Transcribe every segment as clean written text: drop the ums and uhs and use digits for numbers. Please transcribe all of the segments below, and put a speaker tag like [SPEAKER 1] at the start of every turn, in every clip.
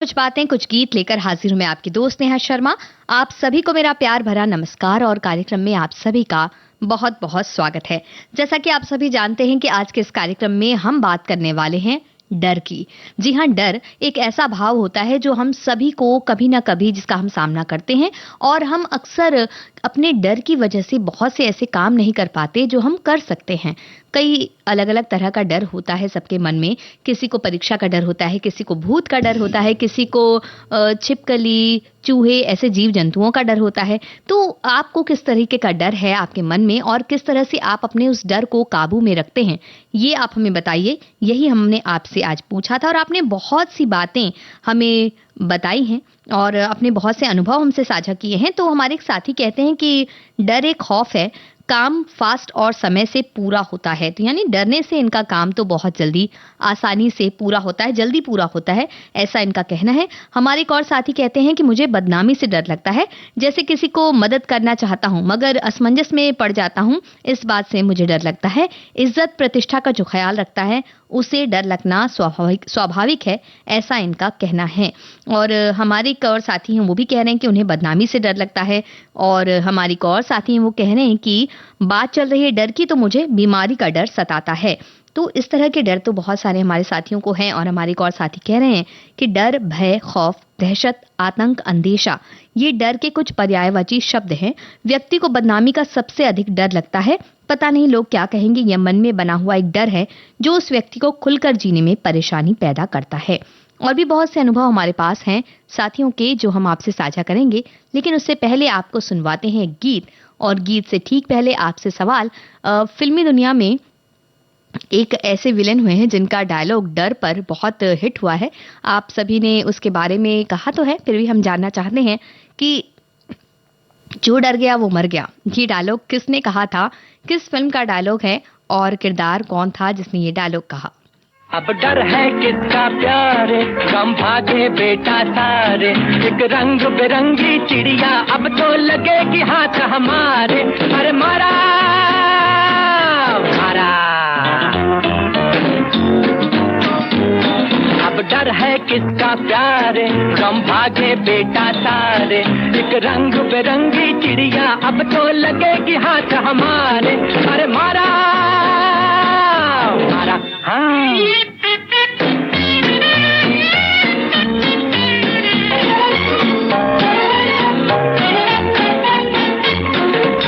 [SPEAKER 1] कुछ बातें कुछ गीत लेकर हाजिर हूं मैं आपकी दोस्त नेहा शर्मा। आप सभी को मेरा प्यार भरा नमस्कार और कार्यक्रम में आप सभी का बहुत बहुत स्वागत है। जैसा कि आप सभी जानते हैं कि आज के इस कार्यक्रम में हम बात करने वाले हैं डर की। जी हाँ, डर एक ऐसा भाव होता है जो हम सभी को कभी ना कभी जिसका हम सामना करते हैं और हम अक्सर अपने डर की वजह से बहुत से ऐसे काम नहीं कर पाते जो हम कर सकते हैं। कई अलग-अलग तरह का डर होता है सबके मन में। किसी को परीक्षा का डर होता है, किसी को भूत का डर होता है, किसी को छिपकली, चूहे ऐसे जीव-जंतुओं का डर होता है। तो आपको किस तरीके का डर है आपके मन में और किस तरह से आप अपने उस डर को काबू में रखते हैं? ये आप हमें बताइए। यही हमने आपसे आज पूछा था और आपने बहुत सी बातें हमें बताई हैं और अपने बहुत से अनुभव हमसे साझा किए हैं। तो हमारे एक साथी कहते हैं कि डर एक खौफ है, काम फास्ट और समय से पूरा होता है। तो यानी डरने से इनका काम तो बहुत जल्दी आसानी से पूरा होता है, जल्दी पूरा होता है, ऐसा इनका कहना है। हमारे एक और साथी कहते हैं कि मुझे बदनामी से डर लगता है। जैसे किसी को मदद करना चाहता हूँ मगर असमंजस में पड़ जाता हूँ, इस बात से मुझे डर लगता है। इज्जत प्रतिष्ठा का जो ख्याल रखता है उसे डर लगना स्वाभाविक स्वाभाविक है, ऐसा इनका कहना है। और हमारे एक और साथी हैं वो भी कह रहे हैं कि उन्हें बदनामी से डर लगता है। और हमारी एक और साथी हैं वो कह रहे हैं कि बात चल रही है डर की तो मुझे बीमारी का डर सताता है। तो इस तरह के डर तो बहुत सारे हमारे साथियों को हैं और हमारे एक और साथी कह रहे हैं कि डर, भय, खौफ, दहशत, आतंक, अंदेशा ये डर के कुछ पर्यायवाची शब्द हैं। व्यक्ति को बदनामी का सबसे अधिक डर लगता है। पता नहीं लोग क्या कहेंगे, यह मन में बना हुआ एक डर है जो उस व्यक्ति को खुलकर जीने में परेशानी पैदा करता है। और भी बहुत से अनुभव हमारे पास हैं साथियों के जो हम आपसे साझा करेंगे, लेकिन उससे पहले आपको सुनवाते हैं एक गीत। और गीत से ठीक पहले आपसे सवाल। फिल्मी दुनिया में एक ऐसे विलेन हुए हैं जिनका डायलॉग डर पर बहुत हिट हुआ है। आप सभी ने उसके बारे में कहा तो है, फिर भी हम जानना चाहते हैं कि जो डर गया वो मर गया, ये डायलॉग किसने कहा था, किस फिल्म का डायलॉग है और किरदार कौन था जिसने ये डायलॉग कहा?
[SPEAKER 2] अब डर है किसका प्यारे, गम भागे बेटा सारे, एक रंग बिरंगी चिड़िया अब तो लगेगी हाथ हमारे। अरे मारा मारा, अब डर है किसका प्यारे, गम भागे बेटा सारे, एक रंग बिरंगी चिड़िया अब तो लगेगी हाथ हमारे। अरे मारा मारा, हाँ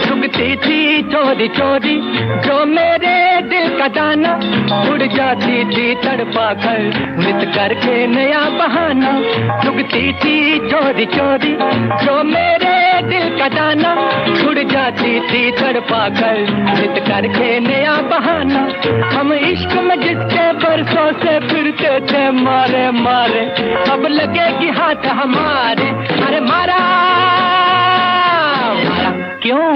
[SPEAKER 2] चुगती थी चोरी चोरी जो मेरे दिल का दाना, उड़ जाती थी तड़पा कर नित करके नया बहाना। चुगती थी चोरी चोरी जो मेरे दिल का दाना, उड़ जाती थी तड़पा कर नित करके नया बहाना। हम इश्क में जिसके बरसों से फिरते थे मारे मारे, अब लगेगी हाथ हमारे। अरे मारा मारा, क्यों?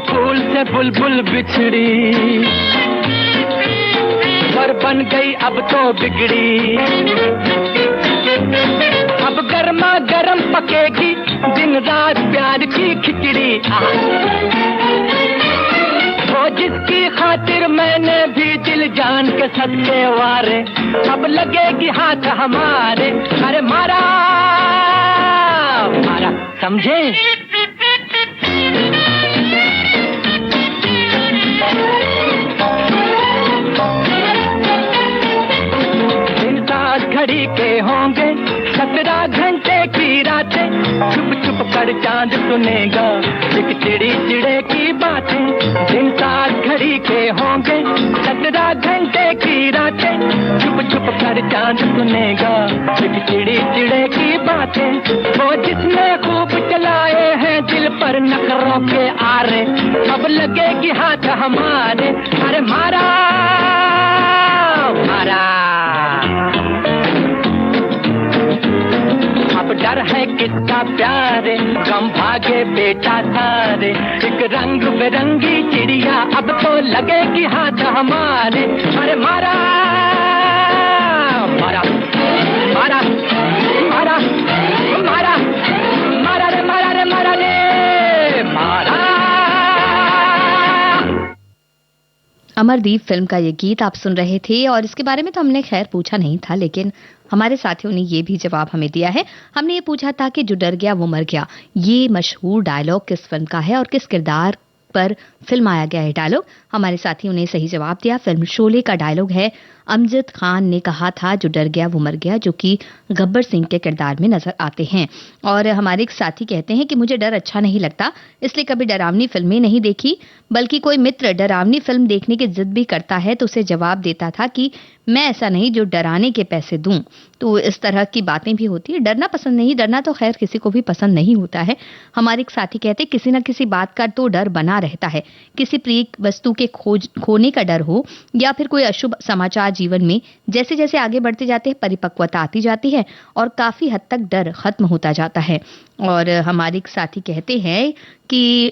[SPEAKER 2] फूल से बुलबुल बिछड़ी, पर बन गई अब तो बिगड़ी। अब गर्मा गर्म पकेगी दिन रात प्यार की खिचड़ी। वो जिसकी खातिर मैंने भी दिल जान के सदके वारे, अब लगेगी हाथ हमारे। अरे मारा मारा, समझे? घड़ी के होंगे 17 घंटे की रातें, छुप छुप कर चांद सुनेगा एक चिड़ी चिड़े की बातें। दिन साथ घड़ी के होंगे 17 घंटे की रातें, छुप छुप कर चांद सुनेगा एक चिड़ी चिड़े की बातें। वो जिसने खूब चलाए हैं दिल पर नखरों के आरे, अब लगेगी हाथ हमारे। अरे मारा मारा, अब डर है किसका प्यारे, गम भागे बेटा सारे, एक रंग बिरंगी चिड़िया अब तो लगेगी हाथ हमारे। अरे मारा मारा मारा मारा मारा मारा रे।
[SPEAKER 1] अमरदीप फिल्म का ये गीत आप सुन रहे थे और इसके बारे में तो हमने खैर पूछा नहीं था, लेकिन हमारे साथियों ने ये भी जवाब हमें दिया है। हमने ये पूछा था कि जो डर गया वो मर गया, ये मशहूर डायलॉग किस फिल्म का है और किस किरदार पर फिल्माया गया है डायलॉग। हमारे साथियों ने सही जवाब दिया, फिल्म शोले का डायलॉग है। अमजद खान ने कहा था जो डर गया वो मर गया, जो कि गब्बर सिंह के किरदार में नजर आते हैं। और हमारे एक साथी कहते हैं कि मुझे डर अच्छा नहीं लगता, इसलिए कभी डरावनी फिल्में नहीं देखी, बल्कि कोई मित्र डरावनी फिल्म देखने की जिद भी करता है तो उसे जवाब देता था कि मैं ऐसा नहीं जो डराने के पैसे दूं। तो इस तरह की बातें भी होती है। डरना पसंद नहीं, डरना तो खैर किसी को भी पसंद नहीं होता है। हमारे एक साथी कहते हैं किसी न किसी बात का तो डर बना रहता है, किसी प्रिय वस्तु के खोने का डर हो या फिर कोई अशुभ समाचार जीवन में। जैसे जैसे आगे बढ़ते जाते हैं परिपक्वता आती जाती है और काफी हद तक डर खत्म होता जाता है। और हमारे एक साथी कहते हैं कि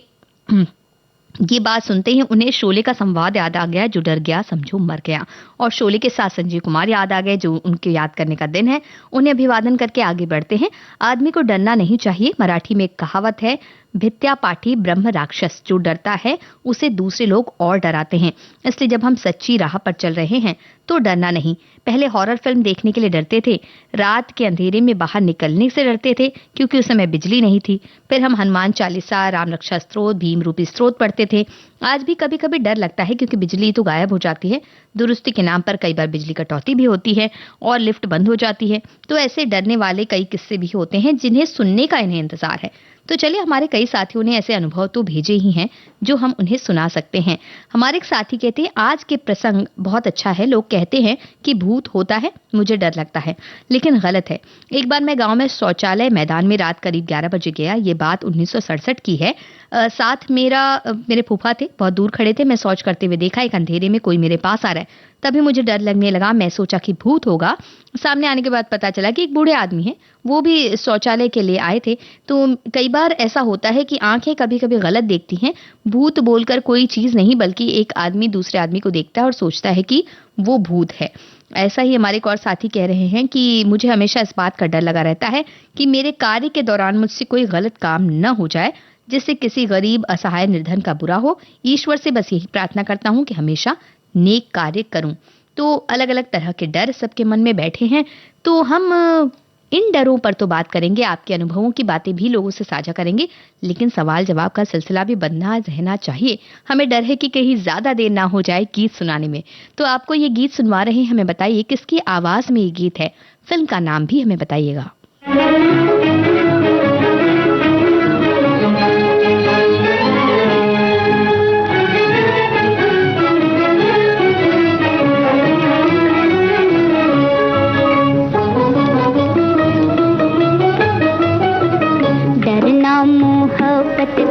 [SPEAKER 1] ये बात सुनते ही उन्हें शोले का संवाद याद आ गया, जो डर गया समझो मर गया। और शोले के साथ संजीव कुमार याद आ गए, जो उनके याद करने का दिन है। उन्हें अभिवादन करके आगे बढ़ते हैं। आदमी को डरना नहीं चाहिए। मराठी में एक कहावत है, भित्या पाठी ब्रह्म राक्षस, जो डरता है उसे दूसरे लोग और डराते हैं। इसलिए जब हम सच्ची राह पर चल रहे हैं तो डरना नहीं। पहले हॉरर फिल्म देखने के लिए डरते थे, रात के अंधेरे में बाहर निकलने से डरते थे क्योंकि उस समय बिजली नहीं थी। फिर हम हनुमान चालीसा, राम रक्षा स्तोत्र, भीम रूपी स्तोत्र पढ़ते थे। आज भी कभी कभी डर लगता है क्योंकि बिजली तो गायब हो जाती है, दुरुस्ती के नाम पर कई बार बिजली कटौती भी होती है और लिफ्ट बंद हो जाती है। तो ऐसे डरने वाले कई किस्से भी होते हैं जिन्हें सुनने का इन्हें इंतजार है। तो चलिए, हमारे कई साथियों ने ऐसे अनुभव तो भेजे ही हैं जो हम उन्हें सुना सकते हैं। हमारे एक साथी कहते हैं आज के प्रसंग बहुत अच्छा है। लोग कहते हैं कि भूत होता है, मुझे डर लगता है, लेकिन गलत है। एक बार मैं गांव में शौचालय मैदान में रात करीब 11 बजे गया। ये बात 1967 की है। साथ मेरे फूफा थे, बहुत दूर खड़े थे। मैं शौच करते हुए देखा, एक अंधेरे में कोई मेरे पास आ रहा है। तभी मुझे डर लगने लगा। मैं सोचा कि भूत होगा। सामने आने के बाद पता चला कि एक बूढ़े आदमी हैं, वो भी शौचालय के लिए आए थे। तो कई बार ऐसा होता है कि आंखें कभी कभी गलत देखती हैं। भूत बोलकर कोई चीज नहीं, बल्कि एक आदमी दूसरे आदमी को देखता है और सोचता है कि वो भूत है। ऐसा ही हमारे एक और साथी कह रहे हैं कि मुझे हमेशा इस बात का डर लगा रहता है कि मेरे कार्य के दौरान मुझसे कोई गलत काम न हो जाए, जिससे किसी गरीब असहाय निर्धन का बुरा हो। ईश्वर से बस यही प्रार्थना करता हूँ कि हमेशा नेक कार्य करूं। तो अलग अलग तरह के डर सबके मन में बैठे हैं। तो हम इन डरों पर तो बात करेंगे, आपके अनुभवों की बातें भी लोगों से साझा करेंगे, लेकिन सवाल जवाब का सिलसिला भी बना रहना चाहिए। हमें डर है कि कहीं ज्यादा देर ना हो जाए गीत सुनाने में। तो आपको ये गीत सुनवा रहे हैं, हमें बताइए किसकी आवाज में ये गीत है, फिल्म का नाम भी हमें बताइएगा।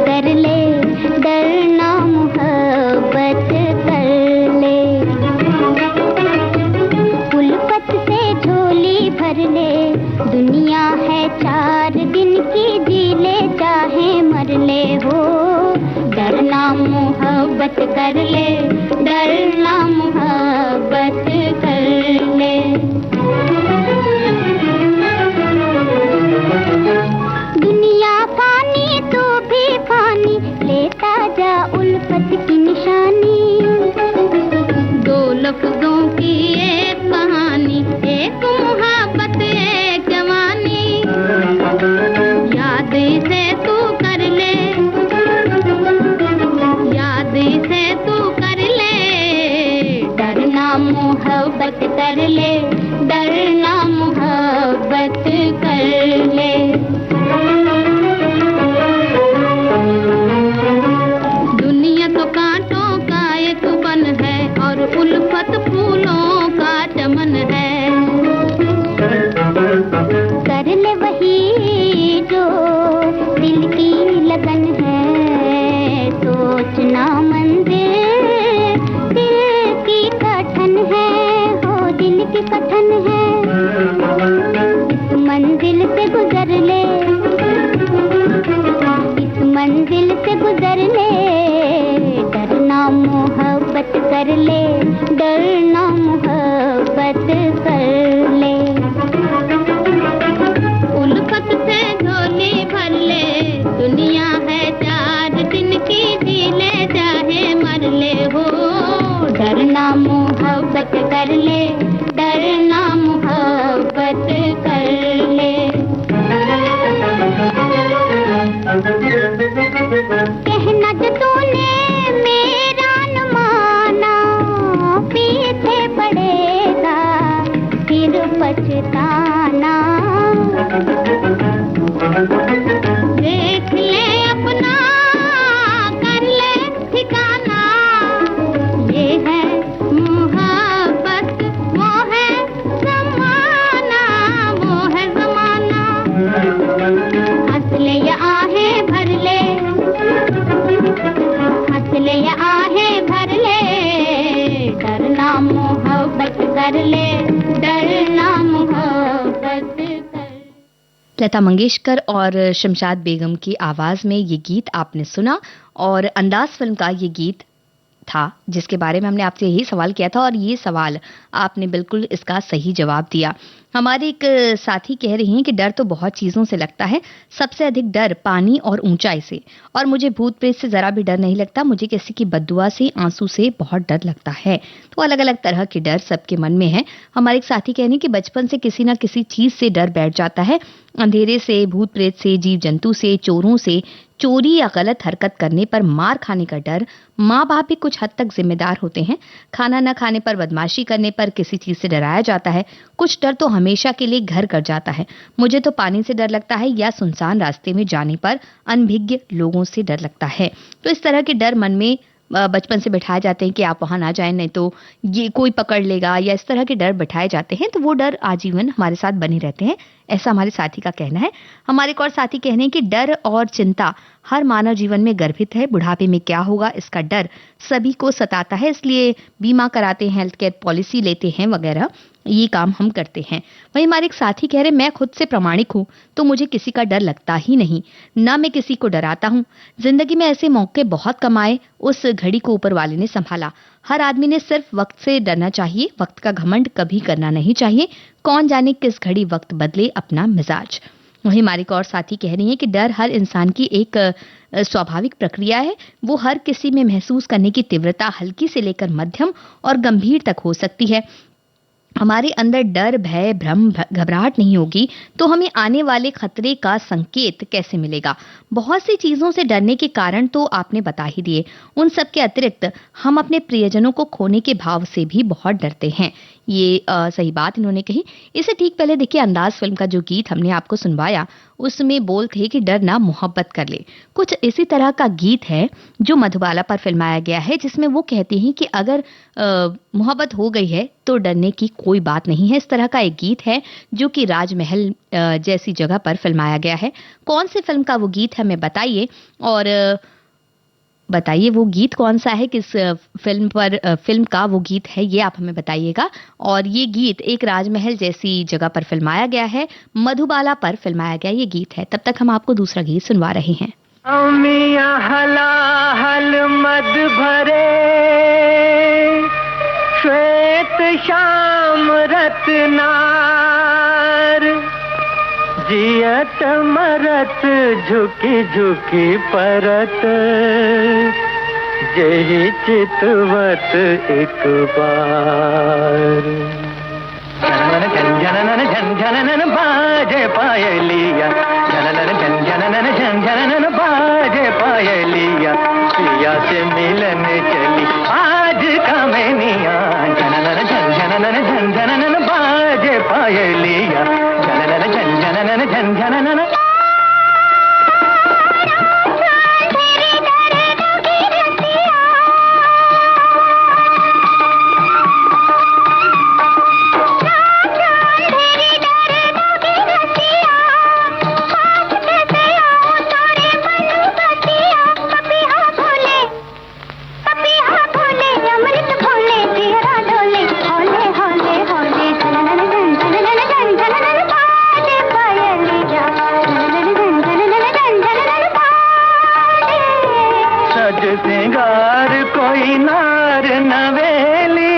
[SPEAKER 3] कर ले डरना मोहब्बत कर ले, उल्फत से झोली भर ले। दुनिया है 4 दिन की, जी ले चाहे मर ले हो। डरना मोहब्बत कर ले, डरना मोहब्बत कर ले। लेता जा उल्फत की निशानी, 2 लफ्जों की एक कहानी, एक मोहब्बत एक जवानी। याद से तू कर ले, याद से तू कर कर ले, डरना मोहब्बत कर।
[SPEAKER 1] लता मंगेशकर और शमशाद बेगम की आवाज में ये गीत आपने सुना और अंदाज फिल्म का ये गीत था जिसके बारे में हमने आपसे यही सवाल किया था और ये सवाल आपने बिल्कुल इसका सही जवाब दिया। हमारे एक साथी कह रही हैं कि डर तो बहुत चीज़ों से लगता है, सबसे अधिक डर पानी और ऊंचाई से, और मुझे भूत प्रेत से ज़रा भी डर नहीं लगता, मुझे किसी की बद्दुआ से, आंसू से बहुत डर लगता है। तो अलग अलग तरह के डर सबके मन में है। हमारे एक साथी कह रहे हैं कि बचपन से किसी ना किसी चीज़ से डर बैठ जाता है, अंधेरे से, भूत प्रेत से, जीव जंतु से, चोरों से, चोरी या गलत हरकत करने पर मार खाने का डर। माँ बाप भी कुछ हद तक जिम्मेदार होते हैं। खाना न खाने पर, बदमाशी करने पर किसी चीज से डराया जाता है। कुछ डर तो हमेशा के लिए घर कर जाता है। मुझे तो पानी से डर लगता है या सुनसान रास्ते में जाने पर अनभिज्ञ लोगों से डर लगता है। तो इस तरह के डर मन में बचपन से बिठाए जाते हैं कि आप वहां ना जाएं, नहीं तो ये कोई पकड़ लेगा, या इस तरह के डर बिठाए जाते हैं। तो वो डर आजीवन हमारे साथ बने रहते हैं, ऐसा हमारे साथी का कहना है। हमारे एक और साथी कहने हैं कि डर और चिंता हर मानव जीवन में गर्भित है। बुढ़ापे में क्या होगा इसका डर सभी को सताता है, इसलिए बीमा कराते हैं, हेल्थ केयर पॉलिसी लेते हैं वगैरह, ये काम हम करते हैं। वहीं हमारे एक साथी कह रहे मैं खुद से प्रमाणिक हूँ, तो मुझे किसी का डर लगता ही नहीं, ना मैं किसी को डराता हूँ। जिंदगी में ऐसे मौके बहुत कम आए, उस घड़ी को ऊपर वाले ने संभाला। हर आदमी ने सिर्फ वक्त से डरना चाहिए, वक्त का घमंड कभी करना नहीं चाहिए। कौन जाने किस घड़ी वक्त बदले अपना मिजाज। वहीं हमारी एक और साथी कह रही है कि डर हर इंसान की एक स्वाभाविक प्रक्रिया है। वो हर किसी में महसूस करने की तीव्रता हल्की से लेकर मध्यम और गंभीर तक हो सकती है। हमारे अंदर डर, भय, भ्रम, घबराहट नहीं होगी तो हमें आने वाले खतरे का संकेत कैसे मिलेगा। बहुत सी चीजों से डरने के कारण तो आपने बता ही दिए। उन सब के अतिरिक्त हम अपने प्रियजनों को खोने के भाव से भी बहुत डरते हैं। ये सही बात इन्होंने कही। इससे ठीक पहले देखिए अंदाज फिल्म का जो गीत हमने आपको सुनवाया उसमें बोल थे कि डरना मोहब्बत कर ले। कुछ इसी तरह का गीत है जो मधुबाला पर फिल्माया गया है, जिसमें वो कहती हैं कि अगर मोहब्बत हो गई है तो डरने की कोई बात नहीं है। इस तरह का एक गीत है जो कि राजमहल जैसी जगह पर फिल्माया गया है। कौन सी फिल्म का वो गीत है हमें बताइए, और बताइए वो गीत कौन सा है, किस फिल्म का वो गीत है, ये आप हमें बताइएगा। और ये गीत एक राजमहल जैसी जगह पर फिल्माया गया है, मधुबाला पर फिल्माया गया ये गीत है। तब तक हम आपको दूसरा गीत सुनवा रहे हैं।
[SPEAKER 2] मियां हलाहल मद भरे, श्वेत श्याम रत्नार, जियत मरत झुकी झुकी परत, जही चितवत एक बार। जननन झन जननन बाजे पायलिया, जननन झन जननन झन जननन बाजे पायलिया, प्रिया से मिलन चली आज कामनिया। जननन झन जननन झन जननन बाजे पायलिया, जननन झन जननन झन जननन। सिंगार कोई नार नवेली,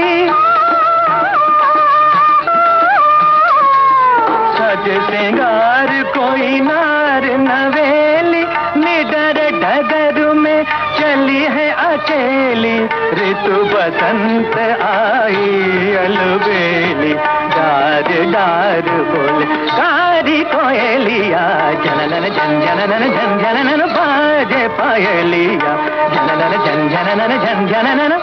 [SPEAKER 2] सज सिंगार कोई नार नवेली, निडर डगर में चली है अकेली, ऋतु बसंत आई अलबेली, डार डार बोले कारी कोयलिया, जननन झन जननन झन जननन बाजे पायलिया, जननन झन जननन झन जननन।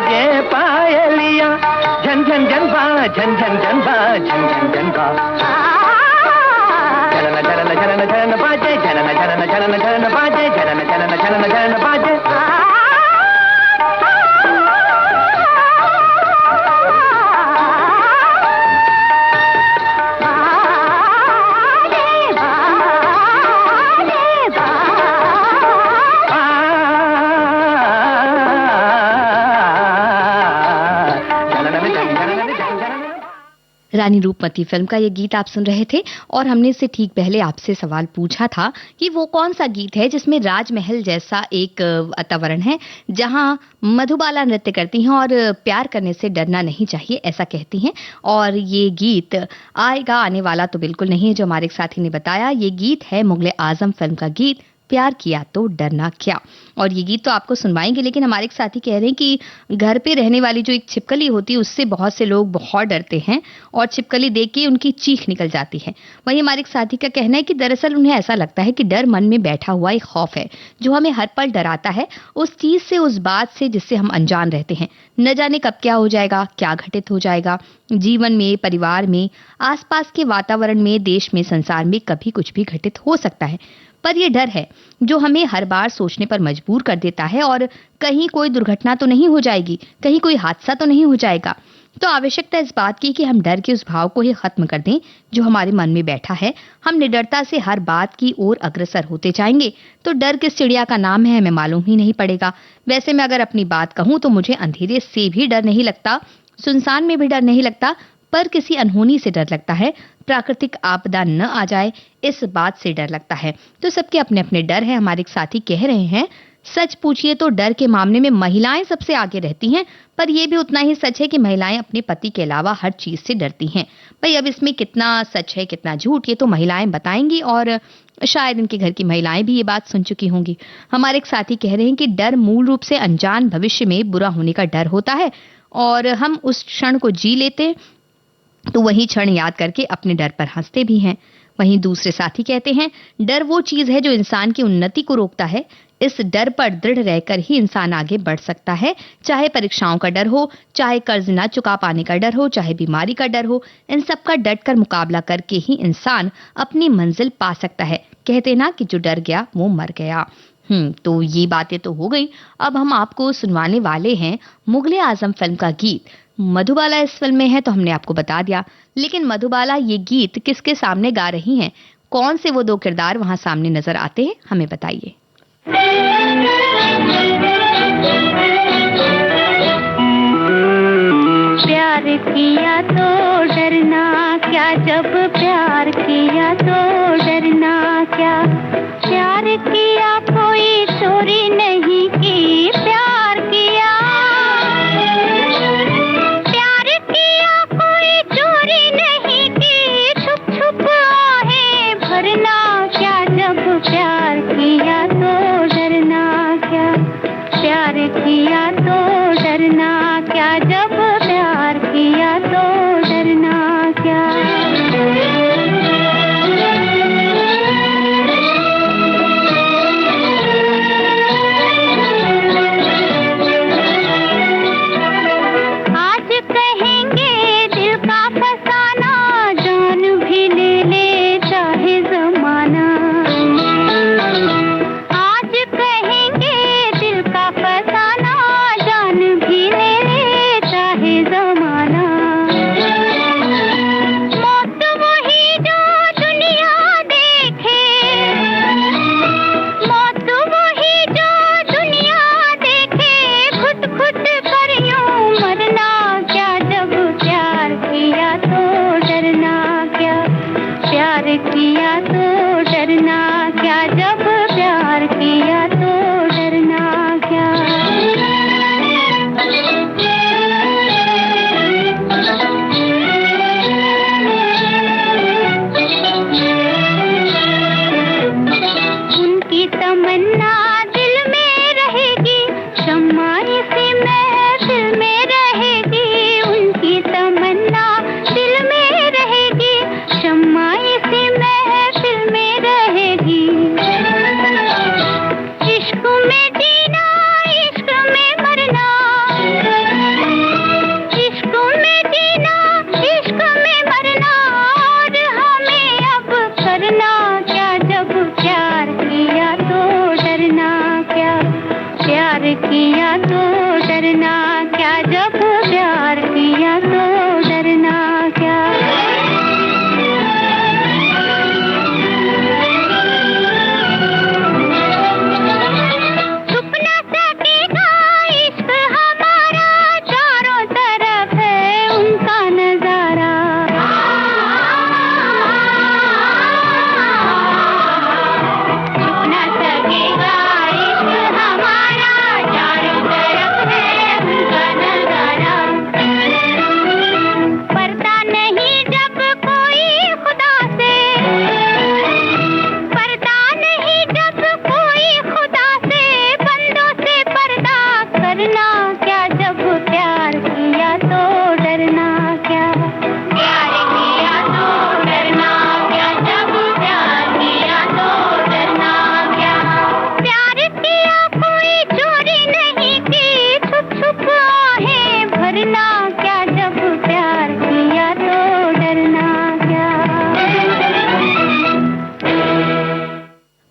[SPEAKER 2] बाजे पायलिया, झन झन झन बा, झन झन झन बा, झन झन झन बा। झनन झनन झनन झनन बाजे, झनन झनन झनन झनन बाजे, झनन झनन झनन झनन बाजे।
[SPEAKER 1] रानी रूपमती फिल्म का ये गीत आप सुन रहे थे और हमने इससे ठीक पहले आपसे सवाल पूछा था कि वो कौन सा गीत है जिसमें राजमहल जैसा एक वातावरण है जहां मधुबाला नृत्य करती हैं और प्यार करने से डरना नहीं चाहिए ऐसा कहती हैं। और ये गीत आएगा आने वाला तो बिल्कुल नहीं है, जो हमारे एक साथी ने बताया। ये गीत है मुगले आजम फिल्म का गीत प्यार किया तो डरना क्या। और ये गीत तो आपको सुनवाएंगे, लेकिन हमारे एक साथी कह रहे हैं कि घर पे रहने वाली जो एक छिपकली होती है उससे बहुत से लोग बहुत डरते हैं और छिपकली देख के उनकी चीख निकल जाती है। वहीं हमारे एक साथी का कहना है कि दरअसल उन्हें ऐसा लगता है कि डर मन में बैठा हुआ एक खौफ है जो हमें हर पल डराता है, उस चीज से, उस बात से जिससे हम अनजान रहते हैं। न जाने कब क्या हो जाएगा, क्या घटित हो जाएगा जीवन में, परिवार में, आसपास के वातावरण में, देश में, संसार में कभी कुछ भी घटित हो सकता है। पर यह डर है जो हमें हर बार सोचने पर मजबूर कर देता है और कहीं कोई दुर्घटना तो नहीं हो जाएगी, कहीं कोई हादसा तो नहीं हो जाएगा। तो आवश्यकता इस बात की कि हम डर के उस भाव को ही खत्म कर दें जो हमारे मन में बैठा है। हम निडरता से हर बात की ओर अग्रसर होते जाएंगे तो डर किस चिड़िया का नाम है हमें मालूम ही नहीं पड़ेगा। वैसे मैं अगर अपनी बात कहूं तो मुझे अंधेरे से भी डर नहीं लगता, सुनसान में भी डर नहीं लगता, पर किसी अनहोनी से डर लगता है। प्राकृतिक आपदा न आ जाए इस बात से डर लगता है। तो सबके अपने अपने डर है। हमारे एक साथी कह रहे हैं सच पूछिए तो डर के मामले में महिलाएं सबसे आगे रहती हैं, पर यह भी उतना ही सच है कि महिलाएं अपने पति के अलावा हर चीज से डरती हैं। भाई अब इसमें कितना सच है कितना झूठ ये तो महिलाएं बताएंगी और शायद इनके घर की महिलाएं भी ये बात सुन चुकी होंगी। हमारे एक साथी कह रहे हैं कि डर मूल रूप से अनजान भविष्य में बुरा होने का डर होता है और हम उस क्षण को जी लेते तो वही क्षण याद करके अपने डर पर हंसते भी हैं। वहीं दूसरे साथी कहते हैं डर वो चीज है जो इंसान की उन्नति को रोकता है। इस डर पर दृढ़ रहकर ही इंसान आगे बढ़ सकता है। चाहे परीक्षाओं का डर हो, चाहे कर्ज न चुका पाने का डर हो, चाहे बीमारी का डर हो, इन सब का डट कर मुकाबला करके ही इंसान अपनी मंजिल पा सकता है। कहते ना कि जो डर गया वो मर गया। तो ये बातें तो हो गई। अब हम आपको सुनवाने वाले हैं मुगले आजम फिल्म का गीत। मधुबाला इस फिल्म में है तो हमने आपको बता दिया, लेकिन मधुबाला ये गीत किसके सामने गा रही हैं, कौन से वो दो किरदार वहां सामने नजर आते हैं, हमें बताइए।
[SPEAKER 3] प्यार किया तो डरना क्या, जब प्यार किया तो डरना क्या। प्यार किया कोई चोरी नहीं की, प्यार किया कोई चोरी नहीं की। छुप छुप आहें भरना क्या, जब प्यार किया तो डरना क्या। प्यार किया तो डरना क्या, जब प्यार किया तो डरना क्या।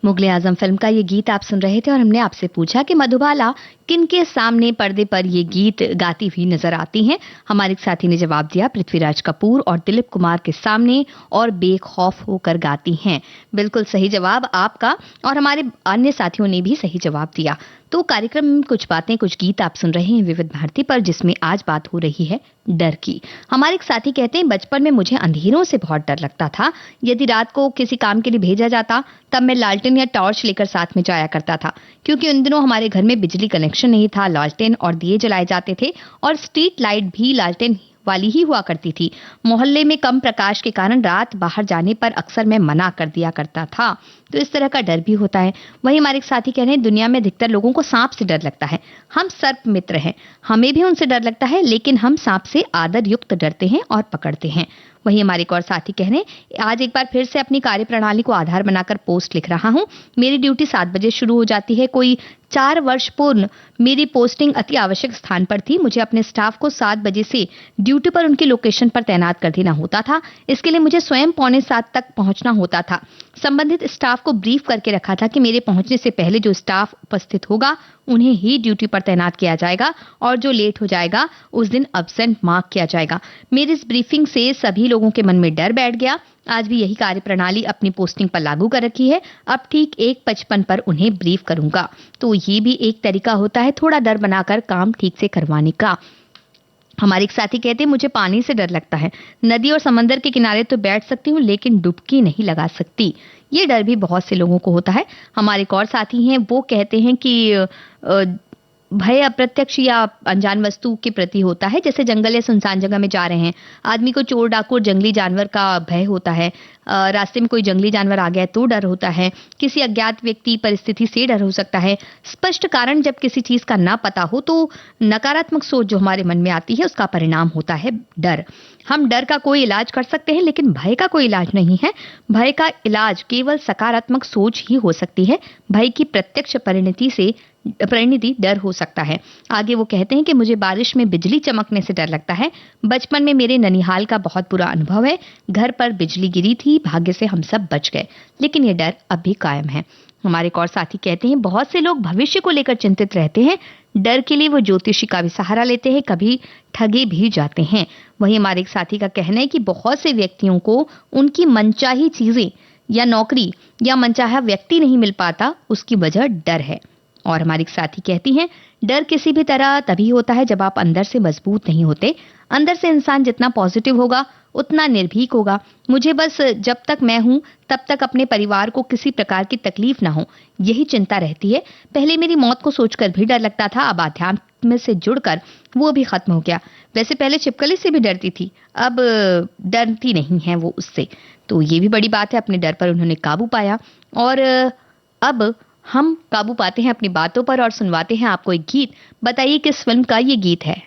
[SPEAKER 1] मुगले आजम फिल्म का ये गीत आप सुन रहे थे और हमने आपसे पूछा कि मधुबाला किनके सामने पर्दे पर ये गीत गाती हुई नजर आती हैं। हमारे एक साथी ने जवाब दिया पृथ्वीराज कपूर और दिलीप कुमार के सामने और बेखौफ होकर गाती हैं। बिल्कुल सही जवाब आपका और हमारे अन्य साथियों ने भी सही जवाब दिया। तो कार्यक्रम में कुछ बातें कुछ गीत आप सुन रहे हैं विविध भारती पर, जिसमें आज बात हो रही है डर की। हमारे एक साथी कहते हैं बचपन में मुझे अंधेरों से बहुत डर लगता था। यदि रात को किसी काम के लिए भेजा जाता तब मैं लालटेन या टॉर्च लेकर साथ में जाया करता था, क्योंकि उन दिनों हमारे घर में बिजली कनेक्शन नहीं था। लालटेन और दिए जलाए जाते थे और स्ट्रीट लाइट भी लालटेन वाली ही हुआ करती थी। मोहल्ले में कम प्रकाश के कारण रात बाहर जाने पर अक्सर मैं मना कर दिया करता था। तो इस तरह का डर भी होता है। वहीं हमारे एक साथी कह रहे हैं दुनिया में अधिकतर लोगों को सांप से डर लगता है। हम सर्प मित्र हैं, हमें भी उनसे डर लगता है, लेकिन हम सांप से आदर युक्त डरते हैं और पकड़ते हैं। वहीं हमारे एक और साथी कह रहे हैं आज एक बार फिर से अपनी कार्यप्रणाली को आधार बनाकर पोस्ट लिख रहा हूं। मेरी ड्यूटी 7 बजे शुरू हो जाती है। कोई 4 वर्ष पूर्व मेरी पोस्टिंग अति आवश्यक स्थान पर थी। मुझे अपने स्टाफ को 7 बजे से ड्यूटी पर उनकी लोकेशन पर तैनात कर देना होता था। इसके लिए मुझे स्वयं 6:45 तक पहुंचना होता था। संबंधित स्टाफ को ब्रीफ करके रखा था कि मेरे पहुंचने से पहले जो स्टाफ उपस्थित होगा उन्हें ही ड्यूटी पर तैनात किया जाएगा और जो लेट हो जाएगा उस दिन एब्सेंट मार्क किया जाएगा। मेरी इस ब्रीफिंग से सभी लोगों के मन में डर बैठ गया। आज भी यही कार्यप्रणाली अपनी पोस्टिंग पर लागू कर रखी है। अब ठीक 1:55 पर उन्हें ब्रीफ करूंगा। तो ये भी एक तरीका होता है थोड़ा डर बनाकर काम ठीक से करवाने का। हमारे एक साथी कहते हैं मुझे पानी से डर लगता है। नदी और समंदर के किनारे तो बैठ सकती हूँ, लेकिन डुबकी नहीं लगा सकती। ये डर भी बहुत से लोगों को होता है। हमारे एक और साथी हैं, वो कहते हैं कि भय अप्रत्यक्ष या अनजान वस्तु के प्रति होता है। जैसे जंगल या सुनसान जगह में जा रहे हैं, आदमी को चोर डाकू और जंगली जानवर का भय होता है। रास्ते में कोई जंगली जानवर आ गया तो डर होता है। किसी अज्ञात व्यक्ति परिस्थिति से डर हो सकता है। स्पष्ट कारण जब किसी चीज का ना पता हो तो नकारात्मक सोच जो हमारे मन में आती है उसका परिणाम होता है डर। हम डर का कोई इलाज कर सकते हैं, लेकिन भय का कोई इलाज नहीं है। भय का इलाज केवल सकारात्मक सोच ही हो सकती है। भय की प्रत्यक्ष परिणति डर हो सकता है। आगे वो कहते हैं कि मुझे बारिश में बिजली चमकने से डर लगता है। बचपन में मेरे ननिहाल का बहुत बुरा अनुभव है। घर पर बिजली गिरी थी, भाग्य से हम सब बच गए, लेकिन ये डर अब भी कायम है। हमारे एक और साथी कहते हैं बहुत से लोग भविष्य को लेकर चिंतित रहते हैं। डर के लिए वो ज्योतिषी का भी सहारा लेते हैं, कभी ठगे भी जाते हैं। वहीं हमारे एक साथी का कहना है कि बहुत से व्यक्तियों को उनकी मनचाही चीजें या नौकरी या मनचाहा व्यक्ति नहीं मिल पाता, उसकी वजह डर है। और हमारी साथी कहती हैं डर किसी भी तरह तभी होता है जब आप अंदर से मजबूत नहीं होते। अंदर से इंसान जितना पॉजिटिव होगा उतना निर्भीक होगा। मुझे बस जब तक मैं हूं तब तक अपने परिवार को किसी प्रकार की तकलीफ ना हो, यही चिंता रहती है। पहले मेरी मौत को सोचकर भी डर लगता था, अब आध्यात्म से जुड़कर वो भी खत्म हो गया। वैसे पहले छिपकली से भी डरती थी, अब डरती नहीं है वो उससे। तो ये भी बड़ी बात है, अपने डर पर उन्होंने काबू पाया। और अब हम काबू पाते हैं अपनी बातों पर और सुनवाते हैं आपको एक गीत। बताइए किस फिल्म का ये गीत है।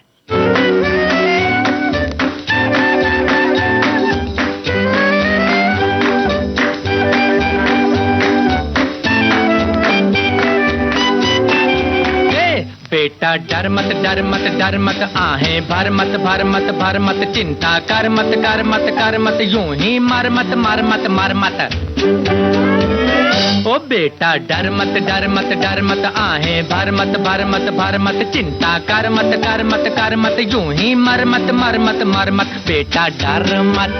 [SPEAKER 2] बेटा डर मत डर मत डर मत, आहें भर मत भर मत भर मत, चिंता कर मत कर मत कर मत, यूं ही मर मत मर मत मर मत। ओ बेटा डर मत डर मत डर मत, आहें भर मत भर मत भर मत, चिंता कर मत कर मत, यूं ही मर मत मर मत मर मत। बेटा डर मत।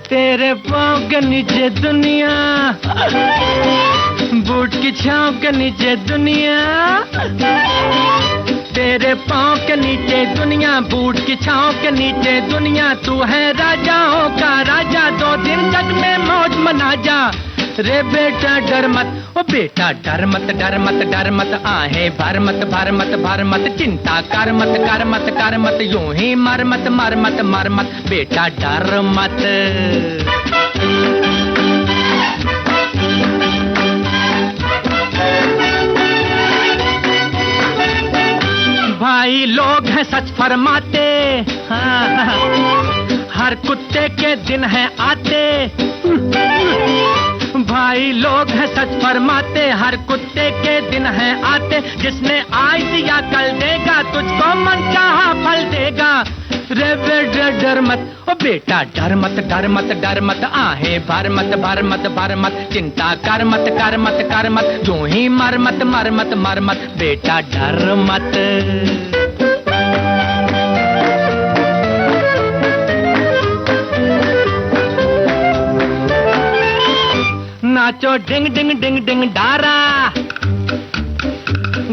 [SPEAKER 2] तेरे पाँव के नीचे दुनिया, बूट की छांव के नीचे दुनिया, तेरे पाँव के नीचे दुनिया, बूट की छांव के नीचे दुनिया। तू है राजाओं का राजा, 2 दिन जग में मौज मना जा। रे बेटा डर मत, ओ बेटा डर मत डर मत डर मत, आहें भर मत भर मत भर मत, चिंता कर मत, यूं ही मर मत मर मत मर मत। बेटा डर मत। भाई लोग हैं सच फरमाते, हर कुत्ते के दिन है आते। भाई लोग हैं सच फरमाते, हर कुत्ते के दिन हैं आते, जिसने आज दिया कल देगा, तुझको मन चाहा फल देगा। रे बेटे डर मत, ओ बेटा डर मत, डर मत, डर मत, आहे भर मत, भर मत, भर मत, चिंता कर मत, कर मत, कर मत, यूं ही मर मत, मर मत, मर मत, बेटा डर मत। नाचो डिंग डिंग डिंग डिंग डारा,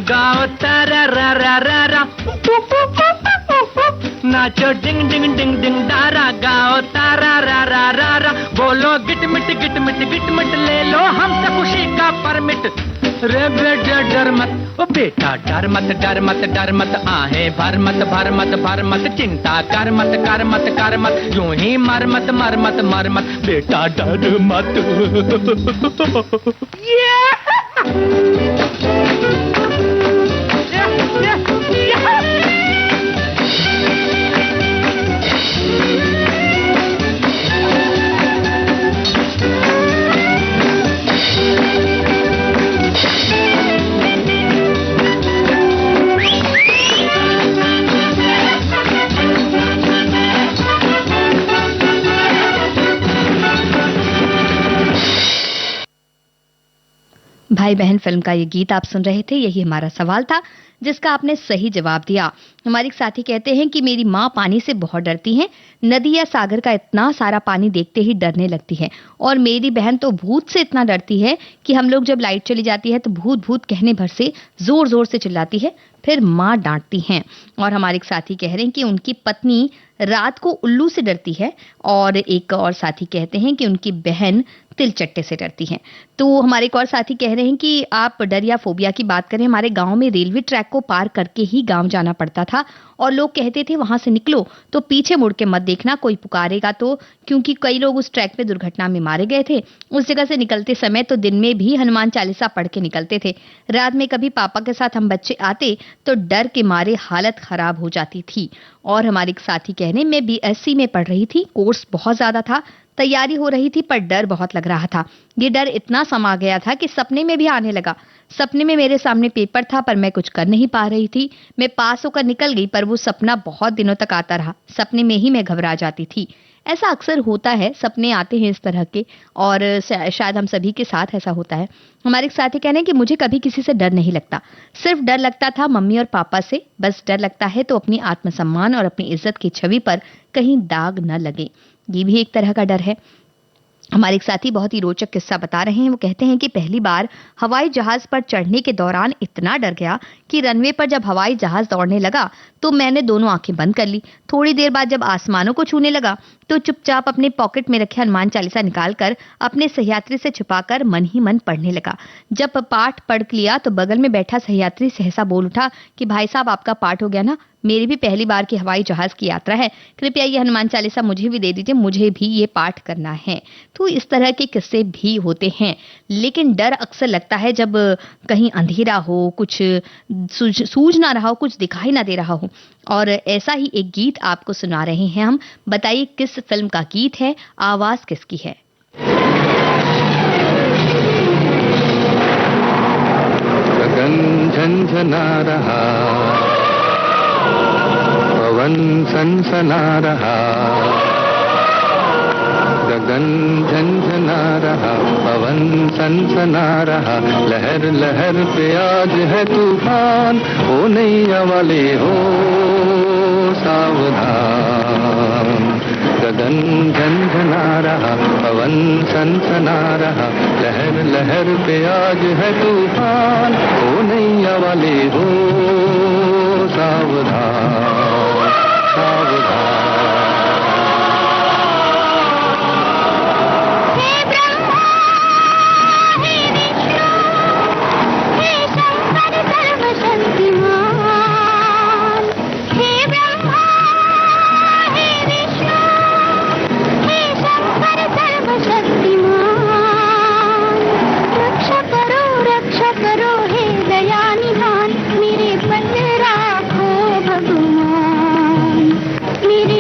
[SPEAKER 2] गाओ तारा रा रा रा रा, नाचो डिंग डिंग डिंग डिंग डारा, गाओ तारा रा रा रा रा, बोलो गिट मिट गिट मिट गिट मिट, ले लो हमसे खुशी का परमिट। रे बेटा डर मत, ओ बेटा डर मत, डर मत, डर मत, आहे भर मत, भर मत, भर मत, चिंता कर मत, कर मत, कर मत, यूं ही मर मत, मर मत, मर मत, बेटा डर मत।
[SPEAKER 1] भाई बहन फिल्म का ये गीत आप सुन रहे थे। यही हमारा सवाल था जिसका आपने सही जवाब दिया। हमारे एक साथी कहते हैं कि मेरी माँ पानी से बहुत डरती हैं, नदी या सागर का इतना सारा पानी देखते ही डरने लगती है। और मेरी बहन तो भूत से इतना डरती है कि हम लोग जब लाइट चली जाती है तो भूत भूत कहने भर से जोर जोर से चिल्लाती है, फिर माँ डांटती हैं। और हमारे एक साथी कह रहे हैं कि उनकी पत्नी रात को उल्लू से डरती है। और एक और साथी कहते हैं कि उनकी बहन तिलचट्टे से डरती हैं। तो हमारे एक और साथी कह रहे हैं कि आप डर या फोबिया की बात करें, हमारे गांव में रेलवे ट्रैक को पार करके ही गांव जाना पड़ता था और लोग कहते थे वहां से निकलो तो पीछे मुड़ के मत देखना, कोई पुकारेगा तो, क्योंकि कई लोग उस ट्रैक पे दुर्घटना में मारे गए थे। उस जगह से निकलते समय तो दिन में भी हनुमान चालीसा पढ़ के निकलते थे। रात में कभी पापा के साथ हम बच्चे आते तो डर के मारे हालत खराब हो जाती थी। और हमारे एक साथी कह रहे हैं मैं बीएससी में पढ़ रही थी, कोर्स बहुत ज्यादा था, तैयारी हो रही थी पर डर बहुत लग रहा था। ये डर इतना समा गया था कि सपने में भी आने लगा। सपने में मेरे सामने पेपर था पर मैं कुछ कर नहीं पा रही थी। मैं पास होकर निकल गई पर वो सपना बहुत दिनों तक आता रहा। सपने में ही मैं घबरा जाती थी। ऐसा अक्सर होता है, सपने आते हैं इस तरह के और शायद हम सभी के साथ ऐसा होता है। हमारे साथी कहने कि मुझे कभी किसी से डर नहीं लगता, सिर्फ डर लगता था मम्मी और पापा से। बस डर लगता है तो अपनी आत्मसम्मान और अपनी इज्जत की छवि पर कहीं दाग न लगे, ये भी एक तरह का डर है। हमारे एक साथी बहुत ही रोचक किस्सा बता रहे हैं। वो कहते हैं कि पहली बार हवाई जहाज पर चढ़ने के दौरान इतना डर गया कि रनवे पर जब हवाई जहाज दौड़ने लगा तो मैंने दोनों आंखें बंद कर ली। थोड़ी देर बाद जब आसमानों को छूने लगा तो चुपचाप अपने पॉकेट में रखे हनुमान चालीसा निकालकर अपने सहयात्री से छुपाकर मन ही मन पढ़ने लगा। जब पाठ पढ़ लिया तो बगल में बैठा सहयात्री सहसा बोल उठा कि भाई साहब आपका पाठ हो गया ना, मेरी भी पहली बार की हवाई जहाज की यात्रा है, कृपया ये हनुमान चालीसा मुझे भी दे दीजिए, मुझे भी ये पाठ करना है। तो इस तरह के किस्से भी होते हैं। लेकिन डर अक्सर लगता है जब कहीं अंधेरा हो, कुछ सूझ ना रहा हो, कुछ दिखाई ना दे रहा हो। और ऐसा ही एक गीत आपको सुना रहे हैं हम। बताइए किस फिल्म का गीत है, आवाज किसकी है?
[SPEAKER 4] गगन झंझना रहा, पवन सनसना रहा, गगन झंझना रहा, पवन सनसना रहा, लहर लहर पे आज है तूफान, ओ नैया वाले हो सावधान। गगन झंझना रहा, पवन सनसना रहा, लहर लहर पे आज है तूफान, ओ नैया वाले हो सावधान सावधान।
[SPEAKER 3] मेरे